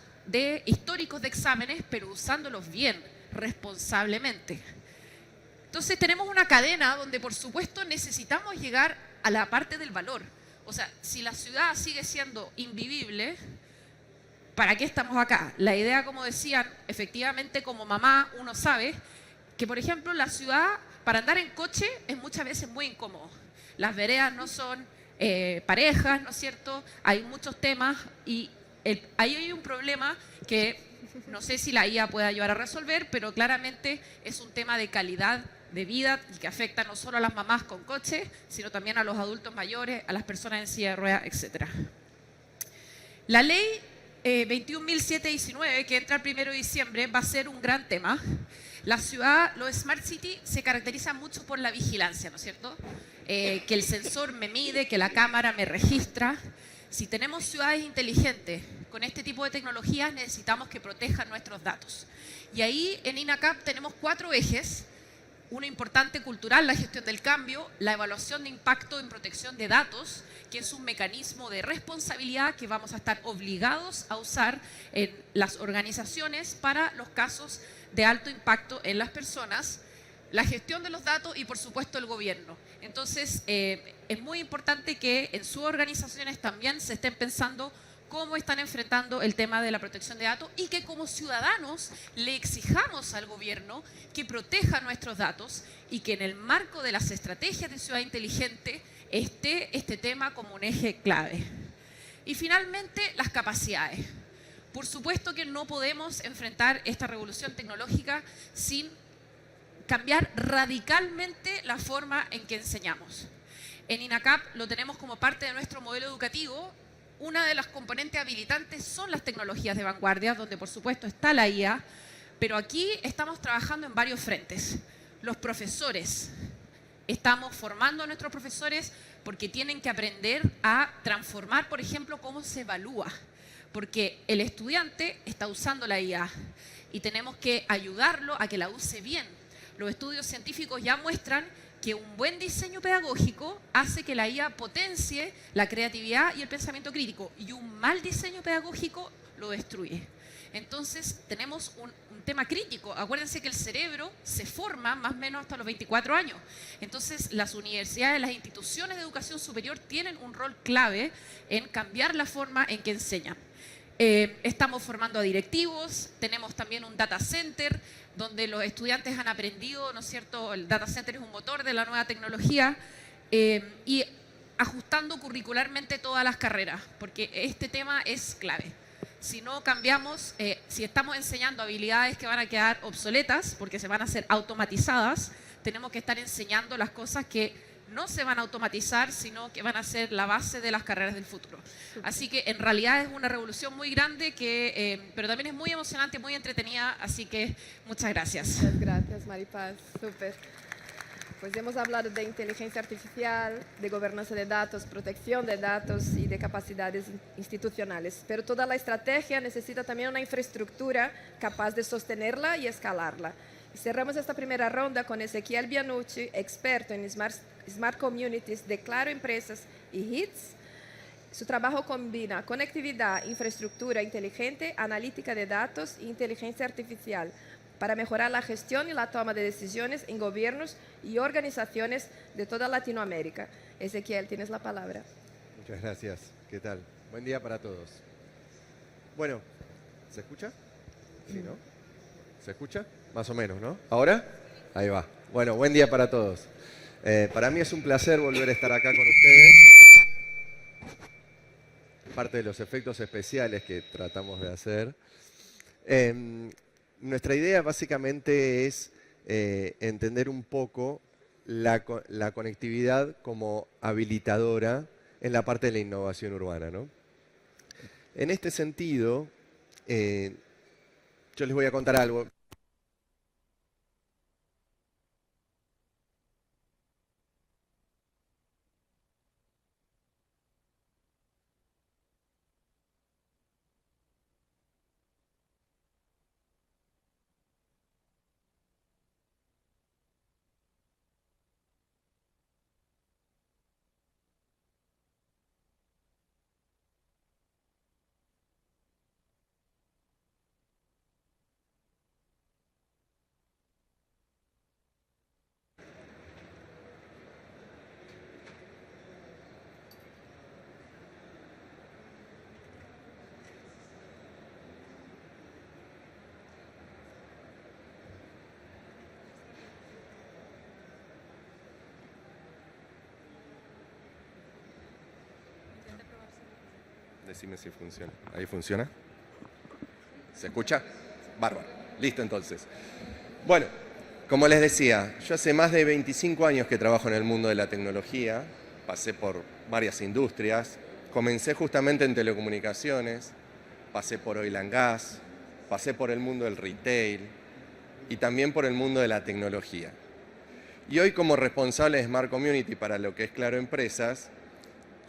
históricos de exámenes, pero usándolos bien, responsablemente? Entonces tenemos una cadena donde por supuesto necesitamos llegar a la parte del valor. O sea, si la ciudad sigue siendo invivible, ¿para qué estamos acá? La idea, como decían, efectivamente como mamá uno sabe que, por ejemplo, la ciudad para andar en coche es muchas veces muy incómodo. Las veredas no son parejas, ¿no es cierto? Hay muchos temas y ahí hay un problema que no sé si la IA puede ayudar a resolver, pero claramente es un tema de calidad de vida y que afecta no solo a las mamás con coche, sino también a los adultos mayores, a las personas en silla de ruedas, etc. La ley 21.719, que entra el 1 de diciembre, va a ser un gran tema. La ciudad, los Smart City, se caracterizan mucho por la vigilancia, ¿no es cierto? Que el sensor me mide, que la cámara me registra. Si tenemos ciudades inteligentes con este tipo de tecnologías, necesitamos que protejan nuestros datos. Y ahí en INACAP tenemos 4 ejes. Uno importante cultural, la gestión del cambio, la evaluación de impacto en protección de datos, que es un mecanismo de responsabilidad que vamos a estar obligados a usar en las organizaciones para los casos de alto impacto en las personas, la gestión de los datos y por supuesto el gobierno. Entonces es muy importante que en sus organizaciones también se estén pensando cómo están enfrentando el tema de la protección de datos y que como ciudadanos le exijamos al gobierno que proteja nuestros datos y que en el marco de las estrategias de ciudad inteligente esté este tema como un eje clave. Y finalmente, las capacidades. Por supuesto que no podemos enfrentar esta revolución tecnológica sin cambiar radicalmente la forma en que enseñamos. En INACAP lo tenemos como parte de nuestro modelo educativo. Una de las componentes habilitantes son las tecnologías de vanguardia, donde por supuesto está la IA, pero aquí estamos trabajando en varios frentes. Los profesores, estamos formando a nuestros profesores porque tienen que aprender a transformar, por ejemplo, cómo se evalúa, porque el estudiante está usando la IA y tenemos que ayudarlo a que la use bien. Los estudios científicos ya muestran que un buen diseño pedagógico hace que la IA potencie la creatividad y el pensamiento crítico y un mal diseño pedagógico lo destruye. Entonces tenemos un tema crítico. Acuérdense que el cerebro se forma más o menos hasta los 24 años. Entonces, las universidades, las instituciones de educación superior tienen un rol clave en cambiar la forma en que enseñan. Estamos formando a directivos, tenemos también un data center donde los estudiantes han aprendido, ¿no es cierto? El data center es un motor de la nueva tecnología y ajustando curricularmente todas las carreras, porque este tema es clave. Si no cambiamos, si estamos enseñando habilidades que van a quedar obsoletas porque se van a hacer automatizadas, tenemos que estar enseñando las cosas que no se van a automatizar, sino que van a ser la base de las carreras del futuro. Así que en realidad es una revolución muy grande, pero también es muy emocionante, muy entretenida, así que muchas gracias. Muchas gracias, Maripaz. Súper. Pues hemos hablado de inteligencia artificial, de gobernanza de datos, protección de datos y de capacidades institucionales. Pero toda la estrategia necesita también una infraestructura capaz de sostenerla y escalarla. Y cerramos esta primera ronda con Ezequiel Bianucci, experto en Smart Communities de Claro Empresas y HITS. Su trabajo combina conectividad, infraestructura inteligente, analítica de datos e inteligencia artificial para mejorar la gestión y la toma de decisiones en gobiernos y organizaciones de toda Latinoamérica. Ezequiel, tienes la palabra. Muchas gracias. ¿Qué tal? Buen día para todos. Bueno, ¿se escucha? Sí, ¿no? ¿Se escucha? Más o menos, ¿no? ¿Ahora? Ahí va. Bueno, buen día para todos. Para mí es un placer volver a estar acá con ustedes. Parte de los efectos especiales que tratamos de hacer. Nuestra idea básicamente es entender un poco la conectividad como habilitadora en la parte de la innovación urbana, ¿no? En este sentido, yo les voy a contar algo. Decime si funciona. ¿Ahí funciona? ¿Se escucha? Bárbaro. Listo entonces. Bueno, como les decía, yo hace más de 25 años que trabajo en el mundo de la tecnología. Pasé por varias industrias. Comencé justamente en telecomunicaciones. Pasé por oil and gas. Pasé por el mundo del retail. Y también por el mundo de la tecnología. Y hoy, como responsable de Smart Community para lo que es Claro Empresas,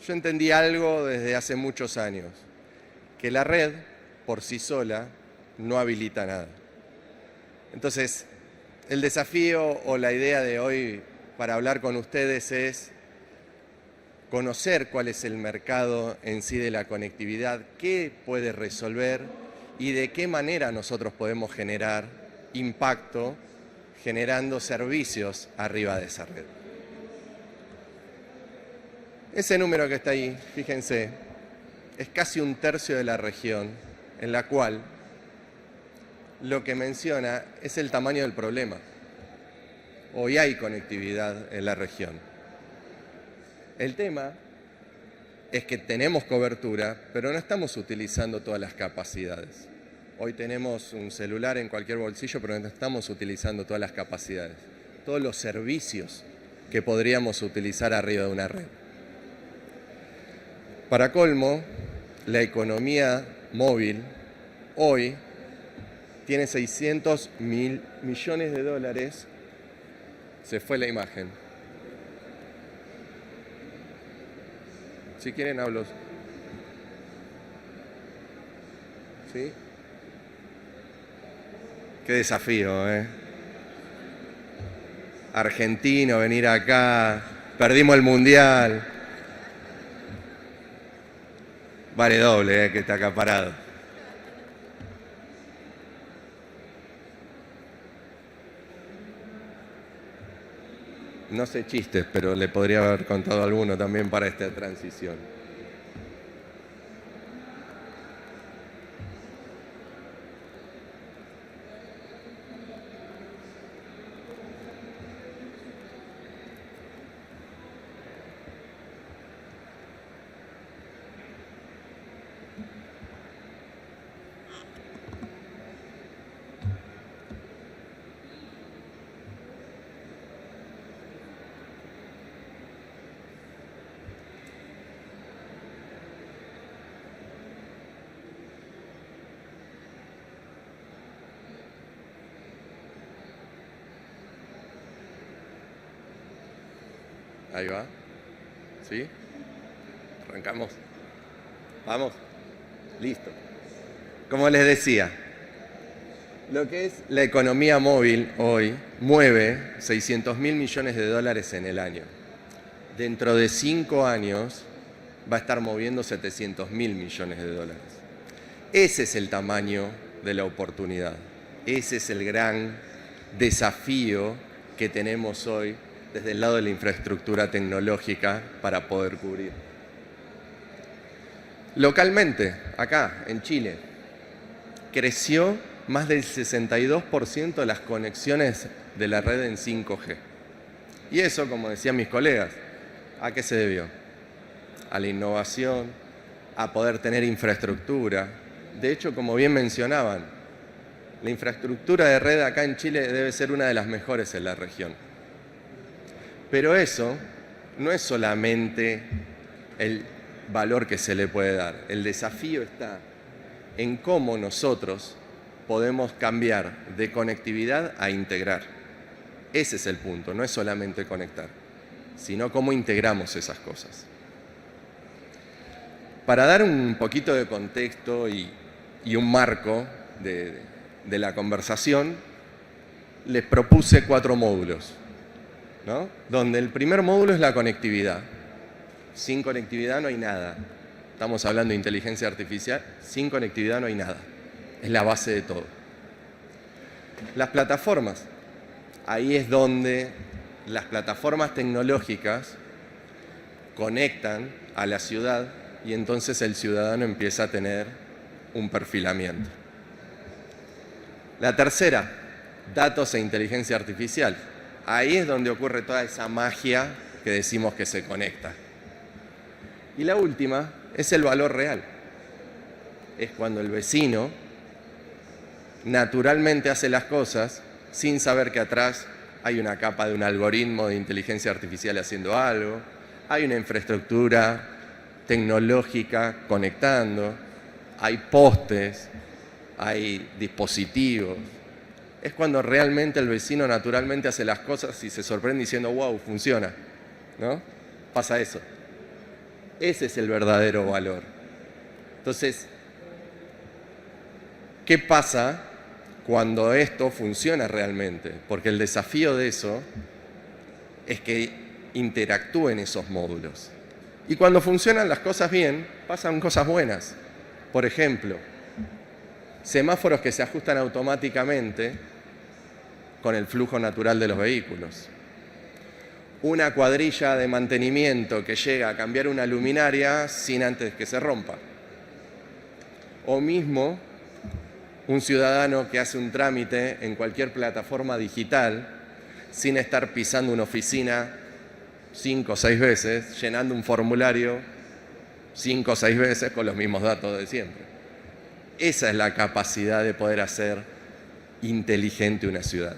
yo entendí algo desde hace muchos años, que la red por sí sola no habilita nada. Entonces, el desafío o la idea de hoy para hablar con ustedes es conocer cuál es el mercado en sí de la conectividad, qué puede resolver y de qué manera nosotros podemos generar impacto generando servicios arriba de esa red. Ese número que está ahí, fíjense, es casi un tercio de la región en la cual lo que menciona es el tamaño del problema. Hoy hay conectividad en la región. El tema es que tenemos cobertura, pero no estamos utilizando todas las capacidades. Hoy tenemos un celular en cualquier bolsillo, pero no estamos utilizando todas las capacidades, todos los servicios que podríamos utilizar arriba de una red. Para colmo, la economía móvil hoy tiene 600 mil millones de dólares. Se fue la imagen. Si quieren hablo. ¿Sí? Qué desafío, ¿eh? Argentino, venir acá. Perdimos el mundial. Vale doble, que está acá parado. No sé chistes, pero le podría haber contado alguno también para esta transición. Ahí va. ¿Sí? Arrancamos. Vamos. Listo. Como les decía, lo que es la economía móvil hoy mueve 600.000 millones de dólares en el año. Dentro de 5 años va a estar moviendo 700.000 millones de dólares. Ese es el tamaño de la oportunidad. Ese es el gran desafío que tenemos hoy desde el lado de la infraestructura tecnológica para poder cubrir. Localmente, acá en Chile, creció más del 62% las conexiones de la red en 5G. Y eso, como decían mis colegas, ¿a qué se debió? A la innovación, a poder tener infraestructura. De hecho, como bien mencionaban, la infraestructura de red acá en Chile debe ser una de las mejores en la región. Pero eso no es solamente el valor que se le puede dar. El desafío está en cómo nosotros podemos cambiar de conectividad a integrar. Ese es el punto, no es solamente conectar, sino cómo integramos esas cosas. Para dar un poquito de contexto y un marco de la conversación, les propuse 4 módulos, ¿no? Donde el primer módulo es la conectividad. Sin conectividad no hay nada. Estamos hablando de inteligencia artificial, sin conectividad no hay nada. Es la base de todo. Las plataformas. Ahí es donde las plataformas tecnológicas conectan a la ciudad y entonces el ciudadano empieza a tener un perfilamiento. La tercera, datos e inteligencia artificial. Ahí es donde ocurre toda esa magia que decimos que se conecta. Y la última es el valor real. Es cuando el vecino naturalmente hace las cosas sin saber que atrás hay una capa de un algoritmo de inteligencia artificial haciendo algo, hay una infraestructura tecnológica conectando, hay postes, hay dispositivos. Es cuando realmente el vecino naturalmente hace las cosas y se sorprende diciendo, wow, funciona, ¿no? Pasa eso. Ese es el verdadero valor. Entonces, ¿qué pasa cuando esto funciona realmente? Porque el desafío de eso es que interactúen esos módulos. Y cuando funcionan las cosas bien, pasan cosas buenas. Por ejemplo, semáforos que se ajustan automáticamente con el flujo natural de los vehículos. Una cuadrilla de mantenimiento que llega a cambiar una luminaria sin antes que se rompa. O mismo un ciudadano que hace un trámite en cualquier plataforma digital sin estar pisando una oficina 5 o 6 veces, llenando un formulario 5 o 6 veces con los mismos datos de siempre. Esa es la capacidad de poder hacer inteligente una ciudad.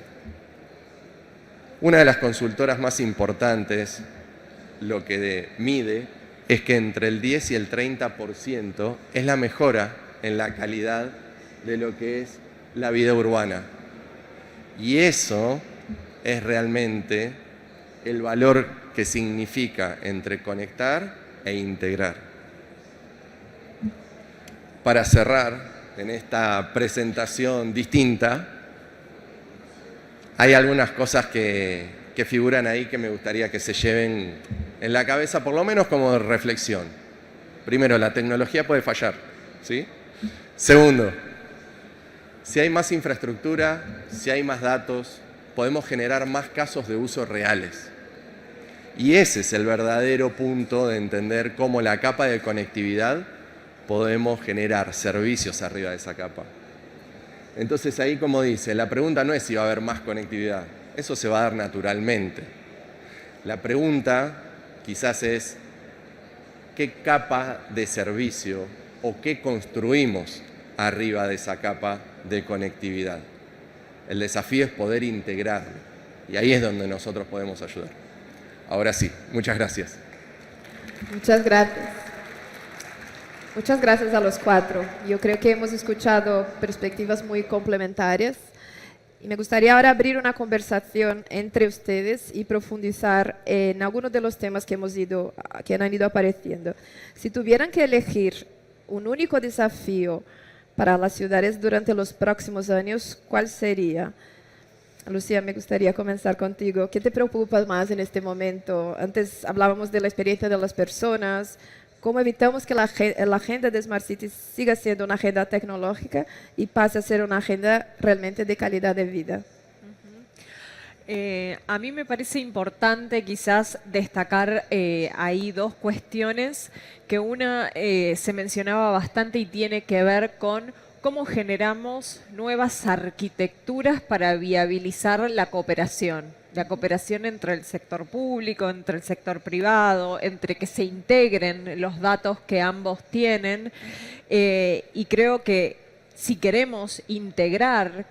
Una de las consultoras más importantes lo que mide es que entre el 10 y el 30% es la mejora en la calidad de lo que es la vida urbana. Y eso es realmente el valor que significa entre conectar e integrar. Para cerrar en esta presentación distinta, hay algunas cosas que figuran ahí que me gustaría que se lleven en la cabeza, por lo menos como reflexión. Primero, la tecnología puede fallar, ¿sí? Segundo, si hay más infraestructura, si hay más datos, podemos generar más casos de uso reales. Y ese es el verdadero punto de entender cómo la capa de conectividad podemos generar servicios arriba de esa capa. Entonces ahí, como dice, la pregunta no es si va a haber más conectividad. Eso se va a dar naturalmente. La pregunta quizás es qué capa de servicio o qué construimos arriba de esa capa de conectividad. El desafío es poder integrarlo. Y ahí es donde nosotros podemos ayudar. Ahora sí, muchas gracias. Muchas gracias. Muchas gracias a los cuatro. Yo creo que hemos escuchado perspectivas muy complementarias y me gustaría ahora abrir una conversación entre ustedes y profundizar en algunos de los temas que han ido apareciendo. Si tuvieran que elegir un único desafío para las ciudades durante los próximos años, ¿cuál sería? Lucía, me gustaría comenzar contigo. ¿Qué te preocupa más en este momento? Antes hablábamos de la experiencia de las personas. ¿Cómo evitamos que la agenda de Smart Cities siga siendo una agenda tecnológica y pase a ser una agenda realmente de calidad de vida? A mí me parece importante quizás destacar ahí dos cuestiones, que una se mencionaba bastante y tiene que ver con cómo generamos nuevas arquitecturas para viabilizar la cooperación entre el sector público, entre el sector privado, entre que se integren los datos que ambos tienen. Y creo que si queremos integrar,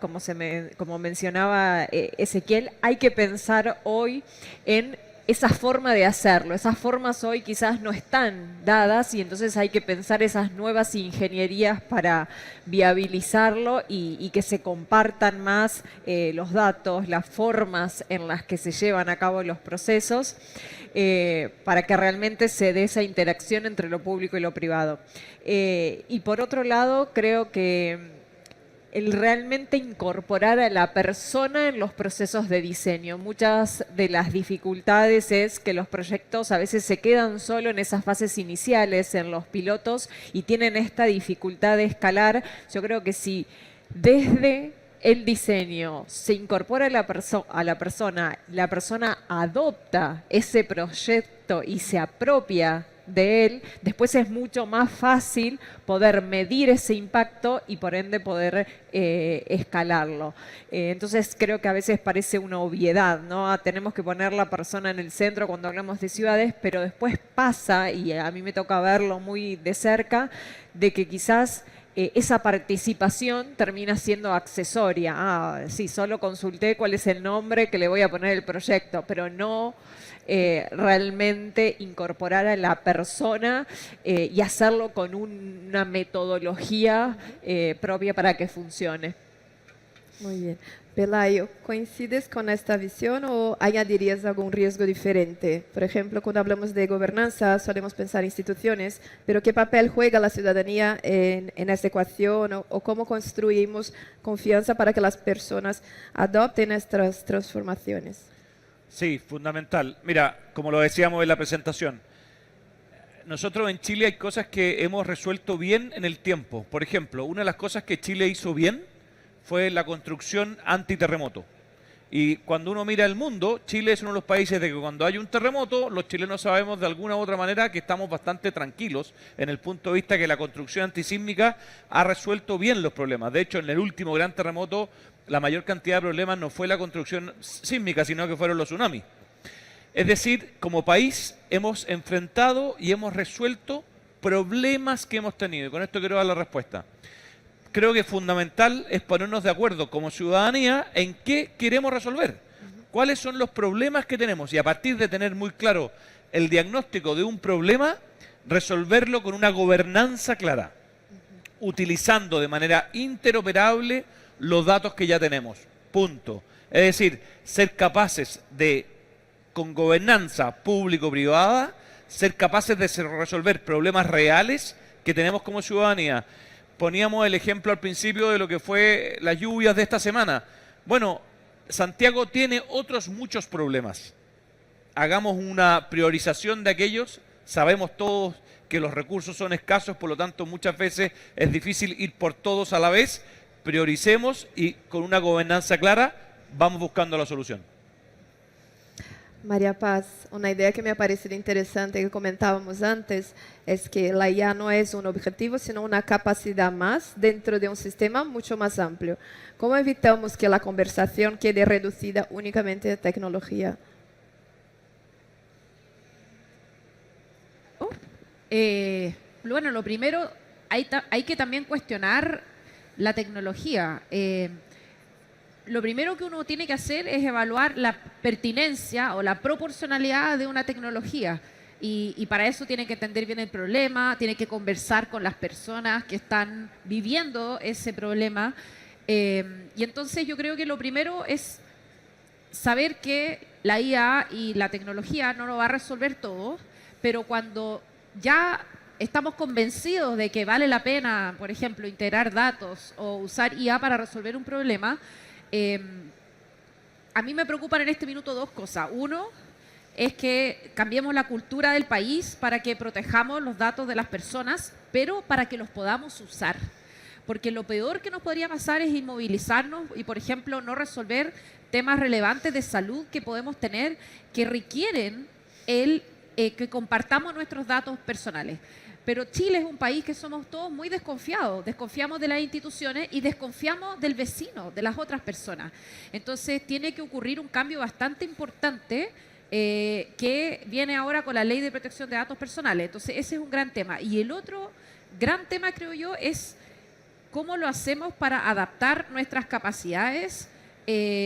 como mencionaba Ezequiel, hay que pensar hoy en esa forma de hacerlo. Esas formas hoy quizás no están dadas y entonces hay que pensar esas nuevas ingenierías para viabilizarlo y que se compartan más los datos, las formas en las que se llevan a cabo los procesos, para que realmente se dé esa interacción entre lo público y lo privado. Y por otro lado, creo que el realmente incorporar a la persona en los procesos de diseño. Muchas de las dificultades es que los proyectos a veces se quedan solo en esas fases iniciales, en los pilotos, y tienen esta dificultad de escalar. Yo creo que si desde el diseño se incorpora a la persona adopta ese proyecto y se apropia de él, después es mucho más fácil poder medir ese impacto y por ende poder escalarlo. Entonces creo que a veces parece una obviedad, ¿no? Tenemos que poner la persona en el centro cuando hablamos de ciudades, pero después pasa, y a mí me toca verlo muy de cerca, de que quizás esa participación termina siendo accesoria. Sí, solo consulté cuál es el nombre que le voy a poner al proyecto, pero no realmente incorporar a la persona y hacerlo con una metodología propia para que funcione. Muy bien. Pelayo, ¿coincides con esta visión o añadirías algún riesgo diferente? Por ejemplo, cuando hablamos de gobernanza, solemos pensar en instituciones, pero ¿qué papel juega la ciudadanía en esta ecuación o cómo construimos confianza para que las personas adopten estas transformaciones? Sí, fundamental. Mira, como lo decíamos en la presentación, nosotros en Chile hay cosas que hemos resuelto bien en el tiempo. Por ejemplo, una de las cosas que Chile hizo bien fue la construcción antiterremoto. Y cuando uno mira el mundo, Chile es uno de los países de que cuando hay un terremoto, los chilenos sabemos de alguna u otra manera que estamos bastante tranquilos en el punto de vista que la construcción antisísmica ha resuelto bien los problemas. De hecho, en el último gran terremoto, la mayor cantidad de problemas no fue la construcción sísmica, sino que fueron los tsunamis. Es decir, como país hemos enfrentado y hemos resuelto problemas que hemos tenido. Y con esto quiero dar la respuesta. Creo que fundamental es ponernos de acuerdo como ciudadanía en qué queremos resolver, cuáles son los problemas que tenemos y a partir de tener muy claro el diagnóstico de un problema, resolverlo con una gobernanza clara, utilizando de manera interoperable los datos que ya tenemos. Punto. Es decir, ser capaces de, con gobernanza público-privada, ser capaces de resolver problemas reales que tenemos como ciudadanía. Poníamos el ejemplo al principio de lo que fue las lluvias de esta semana. Bueno, Santiago tiene otros muchos problemas. Hagamos una priorización de aquellos. Sabemos todos que los recursos son escasos, por lo tanto muchas veces es difícil ir por todos a la vez. Prioricemos y con una gobernanza clara vamos buscando la solución. María Paz, una idea que me ha parecido interesante que comentábamos antes es que la IA no es un objetivo, sino una capacidad más dentro de un sistema mucho más amplio. ¿Cómo evitamos que la conversación quede reducida únicamente a tecnología? Bueno, lo primero, hay que también cuestionar la tecnología. Lo primero que uno tiene que hacer es evaluar la pertinencia o la proporcionalidad de una tecnología. Y para eso tiene que entender bien el problema, tiene que conversar con las personas que están viviendo ese problema. Y entonces yo creo que lo primero es saber que la IA y la tecnología no lo va a resolver todo, pero cuando ya estamos convencidos de que vale la pena, por ejemplo, integrar datos o usar IA para resolver un problema, a mí me preocupan en este minuto dos cosas. Uno es que cambiemos la cultura del país para que protejamos los datos de las personas, pero para que los podamos usar. Porque lo peor que nos podría pasar es inmovilizarnos y, por ejemplo, no resolver temas relevantes de salud que podemos tener que requieren que compartamos nuestros datos personales. Pero Chile es un país que somos todos muy desconfiados, desconfiamos de las instituciones y desconfiamos del vecino, de las otras personas. Entonces tiene que ocurrir un cambio bastante importante que viene ahora con la Ley de Protección de Datos Personales. Entonces ese es un gran tema. Y el otro gran tema, creo yo, es cómo lo hacemos para adaptar nuestras capacidades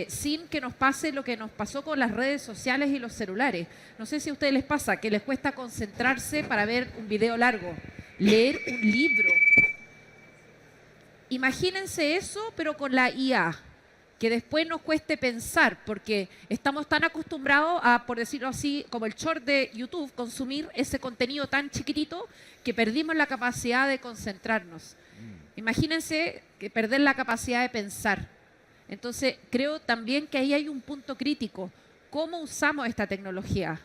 sin que nos pase lo que nos pasó con las redes sociales y los celulares. No sé si a ustedes les pasa que les cuesta concentrarse para ver un video largo, leer un libro. Imagínense eso, pero con la IA, que después nos cueste pensar, porque estamos tan acostumbrados a, por decirlo así, como el short de YouTube, consumir ese contenido tan chiquitito que perdimos la capacidad de concentrarnos. Imagínense que perder la capacidad de pensar. Entonces, creo también que ahí hay un punto crítico. ¿Cómo usamos esta tecnología?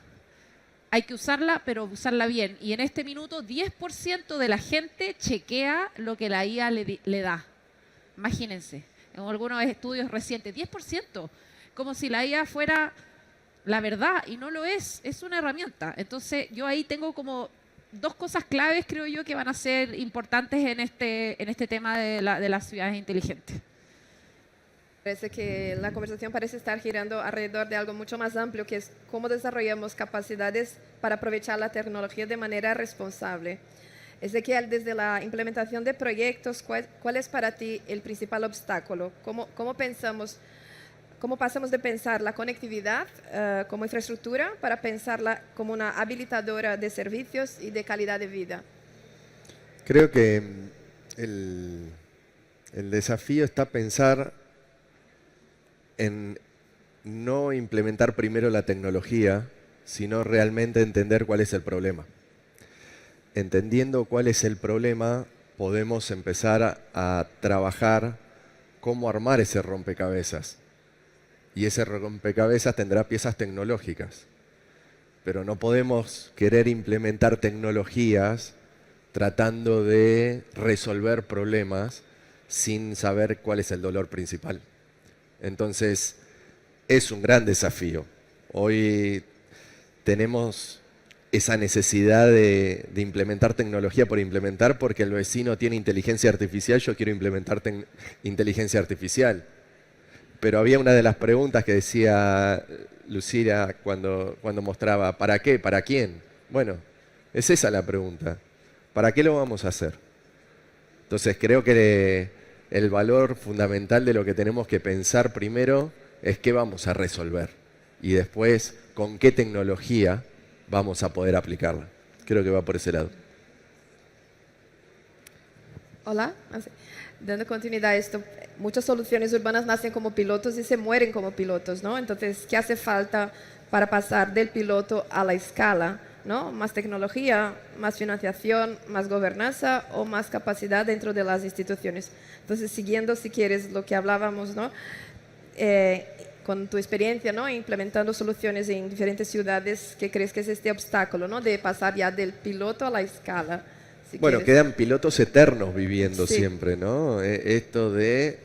Hay que usarla, pero usarla bien. Y en este minuto, 10% de la gente chequea lo que la IA le da. Imagínense, en algunos estudios recientes, 10%. Como si la IA fuera la verdad, y no lo es una herramienta. Entonces, yo ahí tengo como dos cosas claves, creo yo, que van a ser importantes en este tema de las ciudades inteligentes. Parece que la conversación parece estar girando alrededor de algo mucho más amplio, que es cómo desarrollamos capacidades para aprovechar la tecnología de manera responsable. Ezequiel, desde la implementación de proyectos, ¿cuál es para ti el principal obstáculo? ¿Cómo pasamos de pensar la conectividad como infraestructura para pensarla como una habilitadora de servicios y de calidad de vida? Creo que el desafío está pensar en no implementar primero la tecnología, sino realmente entender cuál es el problema. Entendiendo cuál es el problema, podemos empezar a trabajar cómo armar ese rompecabezas. Y ese rompecabezas tendrá piezas tecnológicas. Pero no podemos querer implementar tecnologías tratando de resolver problemas sin saber cuál es el dolor principal. Entonces, es un gran desafío. Hoy tenemos esa necesidad de implementar tecnología por implementar, porque el vecino tiene inteligencia artificial, yo quiero implementar inteligencia artificial. Pero había una de las preguntas que decía Lucía cuando mostraba, ¿para qué? ¿Para quién? Bueno, es esa la pregunta. ¿Para qué lo vamos a hacer? Entonces, creo que el valor fundamental de lo que tenemos que pensar primero es qué vamos a resolver y después con qué tecnología vamos a poder aplicarla. Creo que va por ese lado. Hola, dando continuidad a esto, muchas soluciones urbanas nacen como pilotos y se mueren como pilotos, ¿no? Entonces, ¿qué hace falta para pasar del piloto a la escala? ¿No? Más tecnología, más financiación, más gobernanza o más capacidad dentro de las instituciones. Entonces, siguiendo, si quieres, lo que hablábamos, ¿no? Con tu experiencia, ¿no? Implementando soluciones en diferentes ciudades, ¿qué crees que es este obstáculo, ¿no? De pasar ya del piloto a la escala? Si bueno, quieres. quedan pilotos eternos viviendo Sí. siempre, ¿no? Esto de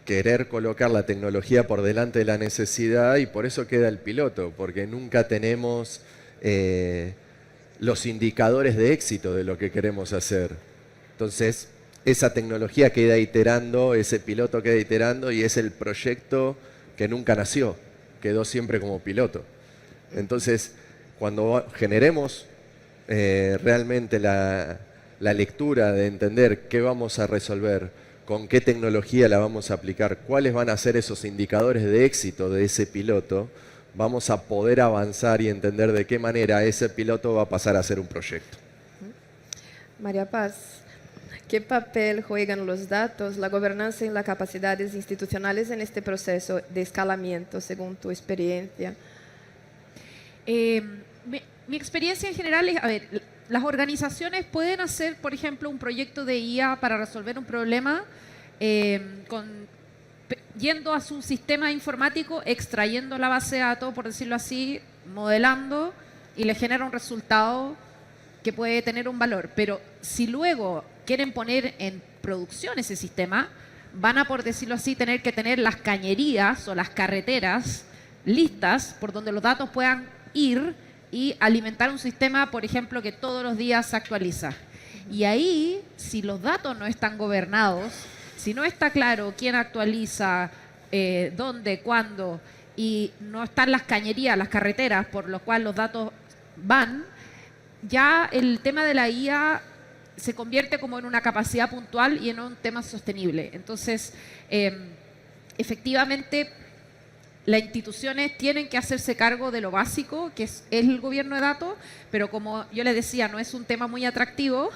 querer colocar la tecnología por delante de la necesidad y por eso queda el piloto, porque nunca tenemos los indicadores de éxito de lo que queremos hacer. Entonces, esa tecnología queda iterando, ese piloto queda iterando y es el proyecto que nunca nació, quedó siempre como piloto. Entonces, cuando generemos realmente la lectura de entender qué vamos a resolver, con qué tecnología la vamos a aplicar, cuáles van a ser esos indicadores de éxito de ese piloto, vamos a poder avanzar y entender de qué manera ese piloto va a pasar a ser un proyecto. María Paz, ¿qué papel juegan los datos, la gobernanza y las capacidades institucionales en este proceso de escalamiento, según tu experiencia? Mi experiencia en general es, a ver, las organizaciones pueden hacer, por ejemplo, un proyecto de IA para resolver un problema yendo a su sistema informático, extrayendo la base de datos, por decirlo así, modelando y le genera un resultado que puede tener un valor. Pero si luego quieren poner en producción ese sistema, van a, por decirlo así, tener que tener las cañerías o las carreteras listas por donde los datos puedan ir y alimentar un sistema, por ejemplo, que todos los días se actualiza. Y ahí, si los datos no están gobernados, si no está claro quién actualiza, dónde, cuándo, y no están las cañerías, las carreteras por las cuales los datos van, ya el tema de la IA se convierte como en una capacidad puntual y en un tema sostenible. Entonces, efectivamente, las instituciones tienen que hacerse cargo de lo básico, que es el gobierno de datos, pero como yo les decía, no es un tema muy atractivo,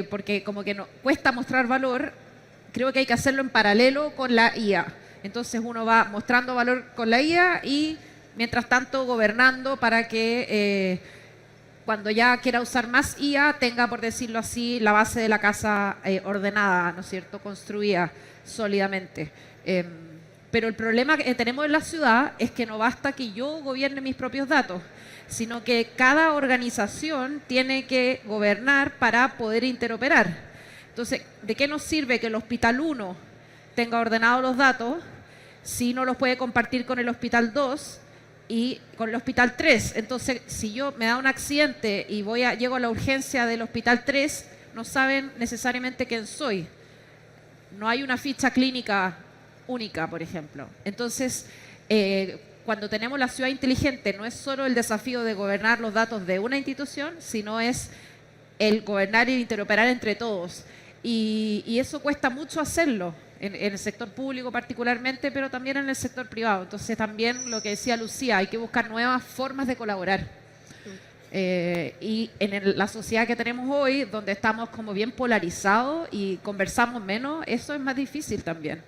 porque como que cuesta mostrar valor. Creo que hay que hacerlo en paralelo con la IA. Entonces uno va mostrando valor con la IA y mientras tanto gobernando para que cuando ya quiera usar más IA tenga, por decirlo así, la base de la casa ordenada, ¿no es cierto?, construida sólidamente. Pero el problema que tenemos en la ciudad es que no basta que yo gobierne mis propios datos, sino que cada organización tiene que gobernar para poder interoperar. Entonces, ¿de qué nos sirve que el Hospital 1 tenga ordenados los datos si no los puede compartir con el Hospital 2 y con el Hospital 3? Entonces, si yo me da un accidente y llego a la urgencia del Hospital 3, no saben necesariamente quién soy. No hay una ficha clínica única, por ejemplo. Entonces, cuando tenemos la ciudad inteligente, no es solo el desafío de gobernar los datos de una institución, sino es el gobernar y interoperar entre todos. Y eso cuesta mucho hacerlo, en el sector público particularmente, pero también en el sector privado. Entonces también lo que decía Lucía, hay que buscar nuevas formas de colaborar. Y en la sociedad que tenemos hoy, donde estamos como bien polarizados y conversamos menos, eso es más difícil también,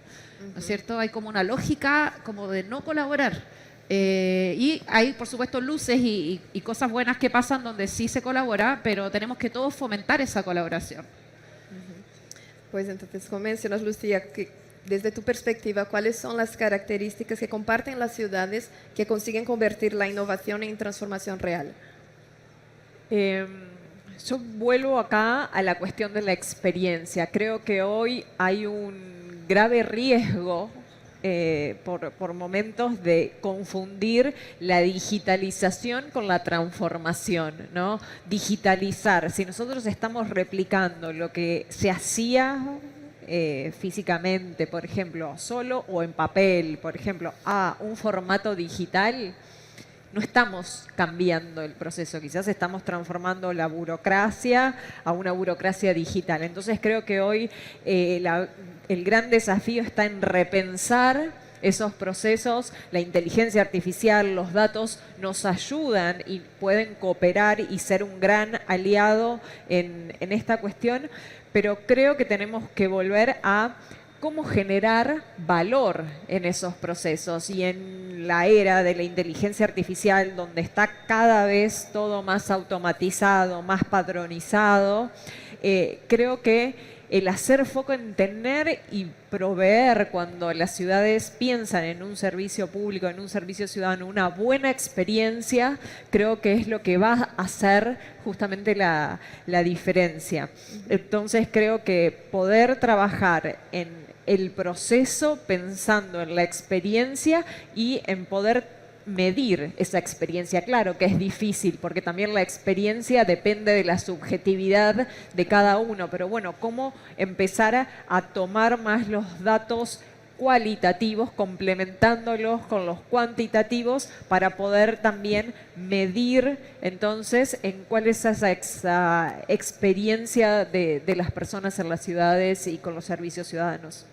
¿no es cierto? Hay como una lógica como de no colaborar. Y hay, por supuesto, luces y cosas buenas que pasan donde sí se colabora, pero tenemos que todos fomentar esa colaboración. Pues entonces, como mencionas, Lucía, que desde tu perspectiva, ¿cuáles son las características que comparten las ciudades que consiguen convertir la innovación en transformación real? Yo vuelvo acá a la cuestión de la experiencia. Creo que hoy hay un grave riesgo por momentos de confundir la digitalización con la transformación, ¿no? Digitalizar, si nosotros estamos replicando lo que se hacía físicamente, por ejemplo, solo o en papel, por ejemplo, a un formato digital, no estamos cambiando el proceso, quizás estamos transformando la burocracia a una burocracia digital. Entonces creo que hoy el gran desafío está en repensar esos procesos. La inteligencia artificial, los datos nos ayudan y pueden cooperar y ser un gran aliado en esta cuestión, pero creo que tenemos que volver a cómo generar valor en esos procesos. Y en la era de la inteligencia artificial, donde está cada vez todo más automatizado, más padronizado, creo que el hacer foco en tener y proveer, cuando las ciudades piensan en un servicio público, en un servicio ciudadano, una buena experiencia, creo que es lo que va a hacer justamente la diferencia. Entonces creo que poder trabajar en el proceso pensando en la experiencia y en poder medir esa experiencia. Claro que es difícil porque también la experiencia depende de la subjetividad de cada uno, pero bueno, cómo empezar a tomar más los datos cualitativos, complementándolos con los cuantitativos para poder también medir entonces en cuál es esa experiencia de las personas en las ciudades y con los servicios ciudadanos.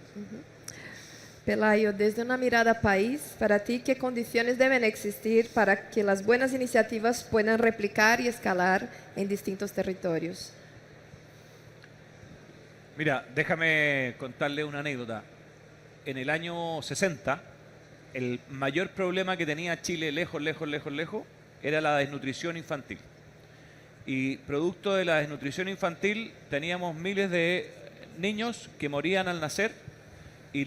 Pelayo, desde una mirada país, para ti, ¿qué condiciones deben existir para que las buenas iniciativas puedan replicar y escalar en distintos territorios? Mira, déjame contarle una anécdota. En el año 60, el mayor problema que tenía Chile lejos era la desnutrición infantil. Y producto de la desnutrición infantil teníamos miles de niños que morían al nacer y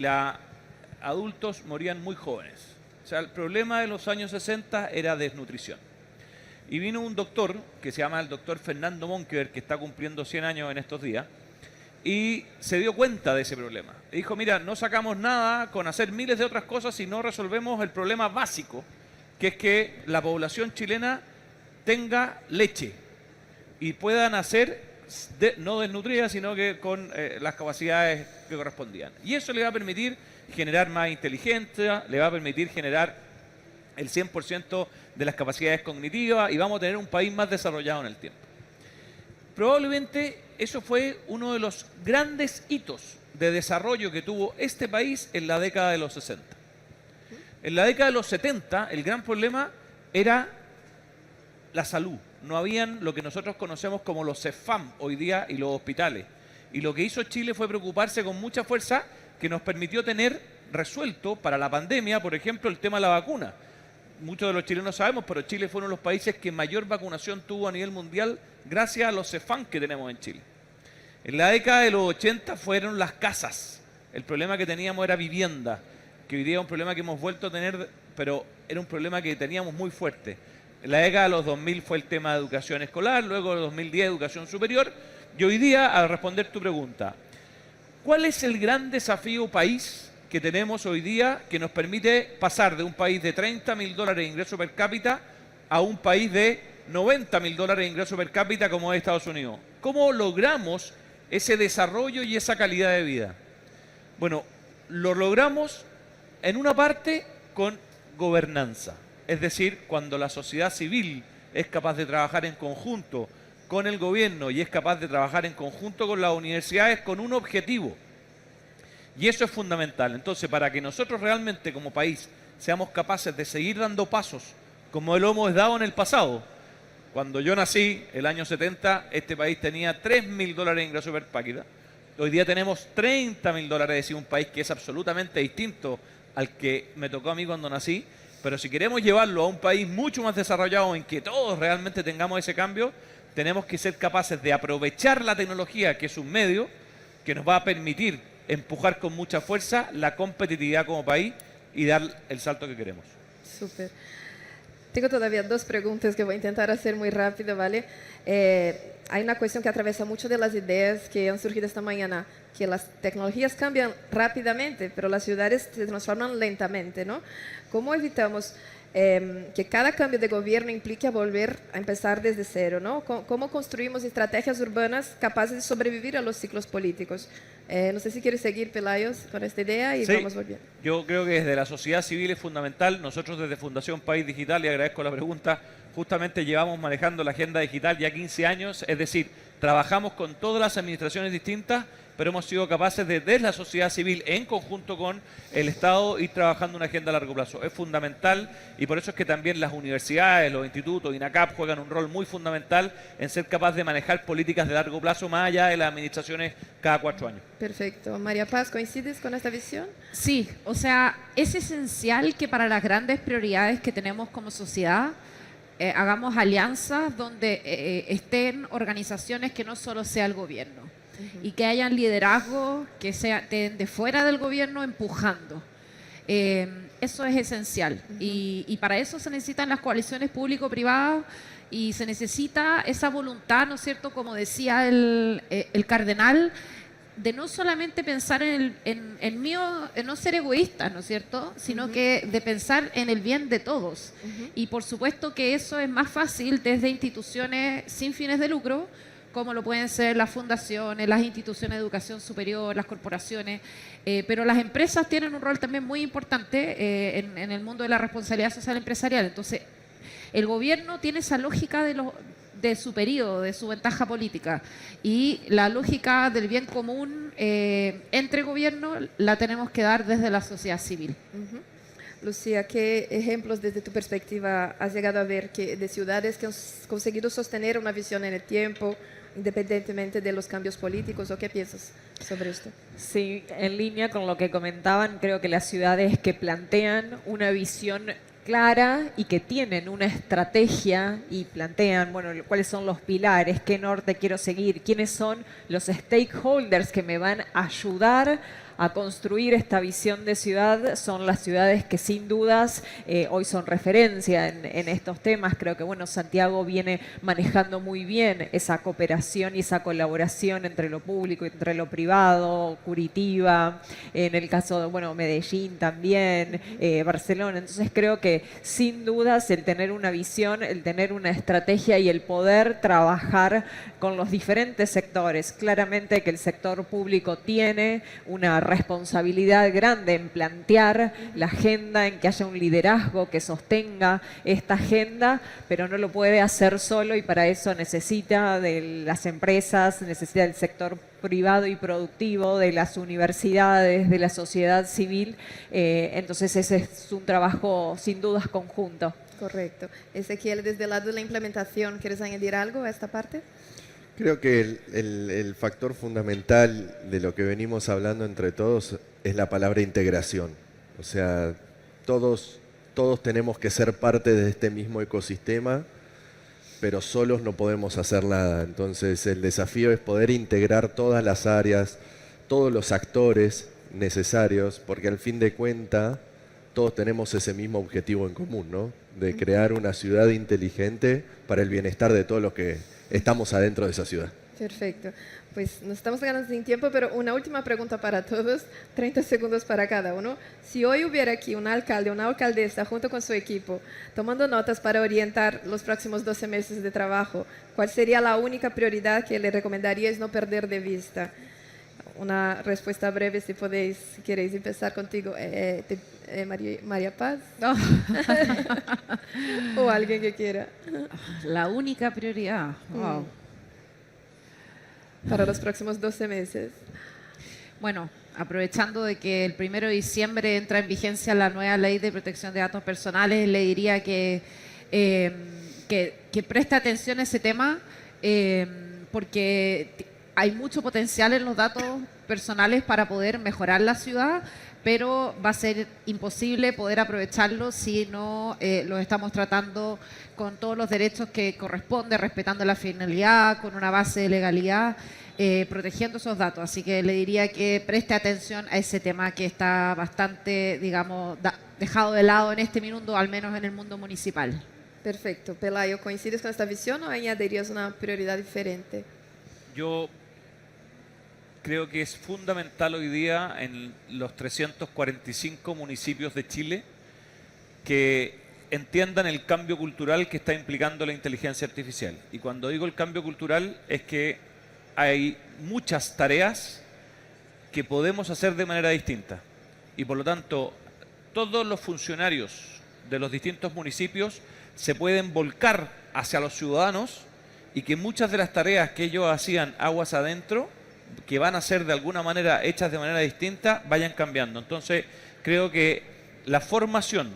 adultos morían muy jóvenes. O sea, el problema de los años 60 era desnutrición. Y vino un doctor, que se llama el doctor Fernando Monkever, que está cumpliendo 100 años en estos días, y se dio cuenta de ese problema. Y dijo, mira, no sacamos nada con hacer miles de otras cosas si no resolvemos el problema básico, que es que la población chilena tenga leche y pueda nacer no desnutrida, sino que con las capacidades que correspondían. Y eso le va a permitir generar más inteligencia, le va a permitir generar el 100% de las capacidades cognitivas y vamos a tener un país más desarrollado en el tiempo. Probablemente eso fue uno de los grandes hitos de desarrollo que tuvo este país en la década de los 60. En la década de los 70 el gran problema era la salud. No habían lo que nosotros conocemos como los CEFAM hoy día y los hospitales. Y lo que hizo Chile fue preocuparse con mucha fuerza, que nos permitió tener resuelto para la pandemia, por ejemplo, el tema de la vacuna. Muchos de los chilenos sabemos, pero Chile fue uno de los países que mayor vacunación tuvo a nivel mundial gracias a los CEFAM que tenemos en Chile. En la década de los 80 fueron las casas. El problema que teníamos era vivienda, que hoy día es un problema que hemos vuelto a tener, pero era un problema que teníamos muy fuerte. En la década de los 2000 fue el tema de educación escolar, luego de 2010 educación superior, y hoy día, al responder tu pregunta, ¿cuál es el gran desafío país que tenemos hoy día que nos permite pasar de un país de $30.000 de ingreso per cápita a un país de $90.000 de ingreso per cápita como es Estados Unidos? ¿Cómo logramos ese desarrollo y esa calidad de vida? Bueno, lo logramos en una parte con gobernanza, es decir, cuando la sociedad civil es capaz de trabajar en conjunto con el gobierno y es capaz de trabajar en conjunto con las universidades con un objetivo. Y eso es fundamental. Entonces, para que nosotros realmente como país seamos capaces de seguir dando pasos como lo hemos dado en el pasado. Cuando yo nací, el año 70, este país tenía $3.000 de ingreso per cápita. Hoy día tenemos $30.000, es decir, un país que es absolutamente distinto al que me tocó a mí cuando nací. Pero si queremos llevarlo a un país mucho más desarrollado en que todos realmente tengamos ese cambio, tenemos que ser capaces de aprovechar la tecnología, que es un medio que nos va a permitir empujar con mucha fuerza la competitividad como país y dar el salto que queremos. Súper. Tengo todavía dos preguntas que voy a intentar hacer muy rápido, ¿vale? Hay una cuestión que atraviesa mucho de las ideas que han surgido esta mañana, que las tecnologías cambian rápidamente, pero las ciudades se transforman lentamente, ¿no? ¿Cómo evitamos que cada cambio de gobierno implique volver a empezar desde cero, ¿no? ¿Cómo construimos estrategias urbanas capaces de sobrevivir a los ciclos políticos? No sé si quieres seguir, Pelayos, con esta idea y sí, vamos volviendo. Yo creo que desde la sociedad civil es fundamental. Nosotros desde Fundación País Digital, y agradezco la pregunta, justamente llevamos manejando la agenda digital ya 15 años, es decir, trabajamos con todas las administraciones distintas, pero hemos sido capaces de, desde la sociedad civil, en conjunto con el Estado, ir trabajando una agenda a largo plazo. Es fundamental y por eso es que también las universidades, los institutos, INACAP juegan un rol muy fundamental en ser capaz de manejar políticas de largo plazo más allá de las administraciones cada 4 años. Perfecto. María Paz, ¿coincides con esta visión? Sí, o sea, es esencial que para las grandes prioridades que tenemos como sociedad hagamos alianzas donde estén organizaciones que no solo sea el gobierno. Y que hayan liderazgos que estén de fuera del gobierno empujando. Eso es esencial. Y para eso se necesitan las coaliciones público-privadas y se necesita esa voluntad, ¿no es cierto? Como decía el cardenal, de no solamente pensar en mí, en no ser egoístas, ¿no es cierto? Sino que de pensar en el bien de todos. Y por supuesto que eso es más fácil desde instituciones sin fines de lucro, como lo pueden ser las fundaciones, las instituciones de educación superior, las corporaciones, pero las empresas tienen un rol también muy importante en el mundo de la responsabilidad social empresarial. Entonces, el gobierno tiene esa lógica de su periodo, de su ventaja política, y la lógica del bien común entre gobierno la tenemos que dar desde la sociedad civil. Lucía, ¿qué ejemplos desde tu perspectiva has llegado a ver de ciudades que han conseguido sostener una visión en el tiempo, independientemente de los cambios políticos? ¿O qué piensas sobre esto? Sí, en línea con lo que comentaban, creo que las ciudades que plantean una visión clara y que tienen una estrategia y plantean, bueno, cuáles son los pilares, qué norte quiero seguir, quiénes son los stakeholders que me van a ayudar a construir esta visión de ciudad, son las ciudades que sin dudas hoy son referencia en estos temas. Creo que bueno, Santiago viene manejando muy bien esa cooperación y esa colaboración entre lo público y entre lo privado, Curitiba, en el caso de bueno, Medellín también, Barcelona. Entonces creo que sin dudas el tener una visión, el tener una estrategia y el poder trabajar con los diferentes sectores. Claramente que el sector público tiene una responsabilidad grande en plantear la agenda, en que haya un liderazgo que sostenga esta agenda, pero no lo puede hacer solo y para eso necesita de las empresas, necesita del sector privado y productivo, de las universidades, de la sociedad civil. Entonces ese es un trabajo sin dudas conjunto. Correcto. Ezequiel, desde el lado de la implementación, ¿quieres añadir algo a esta parte? Creo que el factor fundamental de lo que venimos hablando entre todos es la palabra integración. O sea, todos tenemos que ser parte de este mismo ecosistema, pero solos no podemos hacer nada. Entonces el desafío es poder integrar todas las áreas, todos los actores necesarios, porque al fin de cuentas todos tenemos ese mismo objetivo en común, ¿no? De crear una ciudad inteligente para el bienestar de todos los que estamos adentro de esa ciudad. Perfecto. Pues nos estamos ganando sin tiempo, pero una última pregunta para todos, 30 segundos para cada uno. Si hoy hubiera aquí un alcalde, una alcaldesa junto con su equipo, tomando notas para orientar los próximos 12 meses de trabajo, ¿cuál sería la única prioridad que le recomendaríais no perder de vista? Una respuesta breve, si podéis, si queréis empezar contigo, María Paz. No. O alguien que quiera. La única prioridad. Wow. Para los próximos 12 meses. Bueno, aprovechando de que el 1 de diciembre entra en vigencia la nueva ley de protección de datos personales, le diría que preste atención a ese tema, porque hay mucho potencial en los datos personales para poder mejorar la ciudad, pero va a ser imposible poder aprovecharlo si no los estamos tratando con todos los derechos que corresponde, respetando la finalidad, con una base de legalidad, protegiendo esos datos. Así que le diría que preste atención a ese tema que está bastante, digamos, dejado de lado en este minuto, al menos en el mundo municipal. Perfecto. Pelayo, ¿coincides con esta visión o añadirías una prioridad diferente? Yo creo que es fundamental hoy día en los 345 municipios de Chile que entiendan el cambio cultural que está implicando la inteligencia artificial. Y cuando digo el cambio cultural es que hay muchas tareas que podemos hacer de manera distinta. Y por lo tanto, todos los funcionarios de los distintos municipios se pueden volcar hacia los ciudadanos y que muchas de las tareas que ellos hacían aguas adentro, que van a ser de alguna manera hechas de manera distinta, vayan cambiando. Entonces, creo que la formación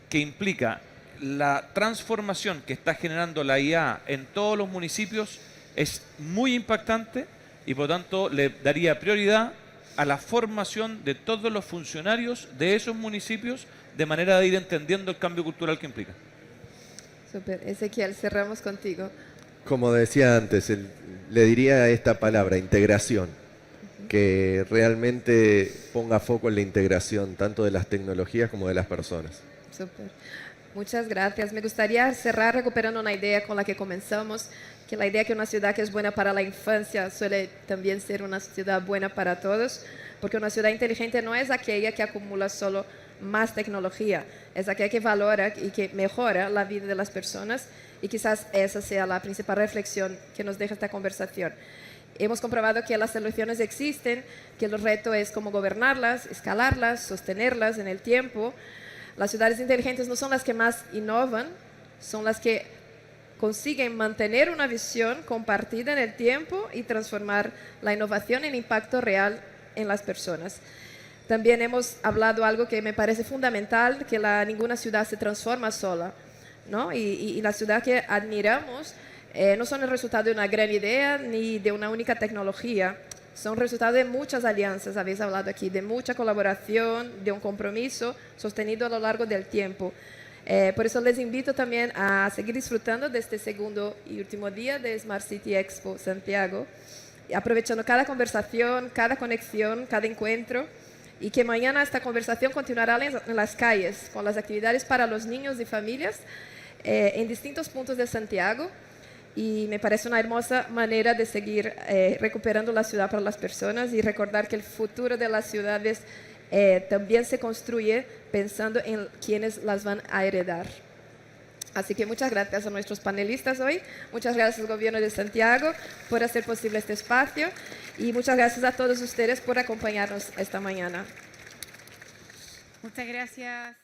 que implica la transformación que está generando la IA en todos los municipios es muy impactante y por lo tanto le daría prioridad a la formación de todos los funcionarios de esos municipios de manera de ir entendiendo el cambio cultural que implica. Súper. Ezequiel, cerramos contigo. Como decía antes, le diría esta palabra, integración, que realmente ponga foco en la integración tanto de las tecnologías como de las personas. Súper. Muchas gracias. Me gustaría cerrar recuperando una idea con la que comenzamos, que la idea que una ciudad que es buena para la infancia suele también ser una ciudad buena para todos, porque una ciudad inteligente no es aquella que acumula solo más tecnología, es aquella que valora y que mejora la vida de las personas, y quizás esa sea la principal reflexión que nos deja esta conversación. Hemos comprobado que las soluciones existen, que el reto es cómo gobernarlas, escalarlas, sostenerlas en el tiempo. Las ciudades inteligentes no son las que más innovan, son las que consiguen mantener una visión compartida en el tiempo y transformar la innovación en impacto real en las personas. También hemos hablado algo que me parece fundamental, que ninguna ciudad se transforma sola, ¿no? Y la ciudad que admiramos no son el resultado de una gran idea ni de una única tecnología, son resultado de muchas alianzas, habéis hablado aquí, de mucha colaboración, de un compromiso sostenido a lo largo del tiempo. Por eso les invito también a seguir disfrutando de este segundo y último día de Smart City Expo Santiago, aprovechando cada conversación, cada conexión, cada encuentro, y que mañana esta conversación continuará en las calles con las actividades para los niños y familias en distintos puntos de Santiago, y me parece una hermosa manera de seguir recuperando la ciudad para las personas y recordar que el futuro de las ciudades también se construye pensando en quienes las van a heredar. Así que muchas gracias a nuestros panelistas hoy, muchas gracias al Gobierno de Santiago por hacer posible este espacio, y muchas gracias a todos ustedes por acompañarnos esta mañana. Muchas gracias.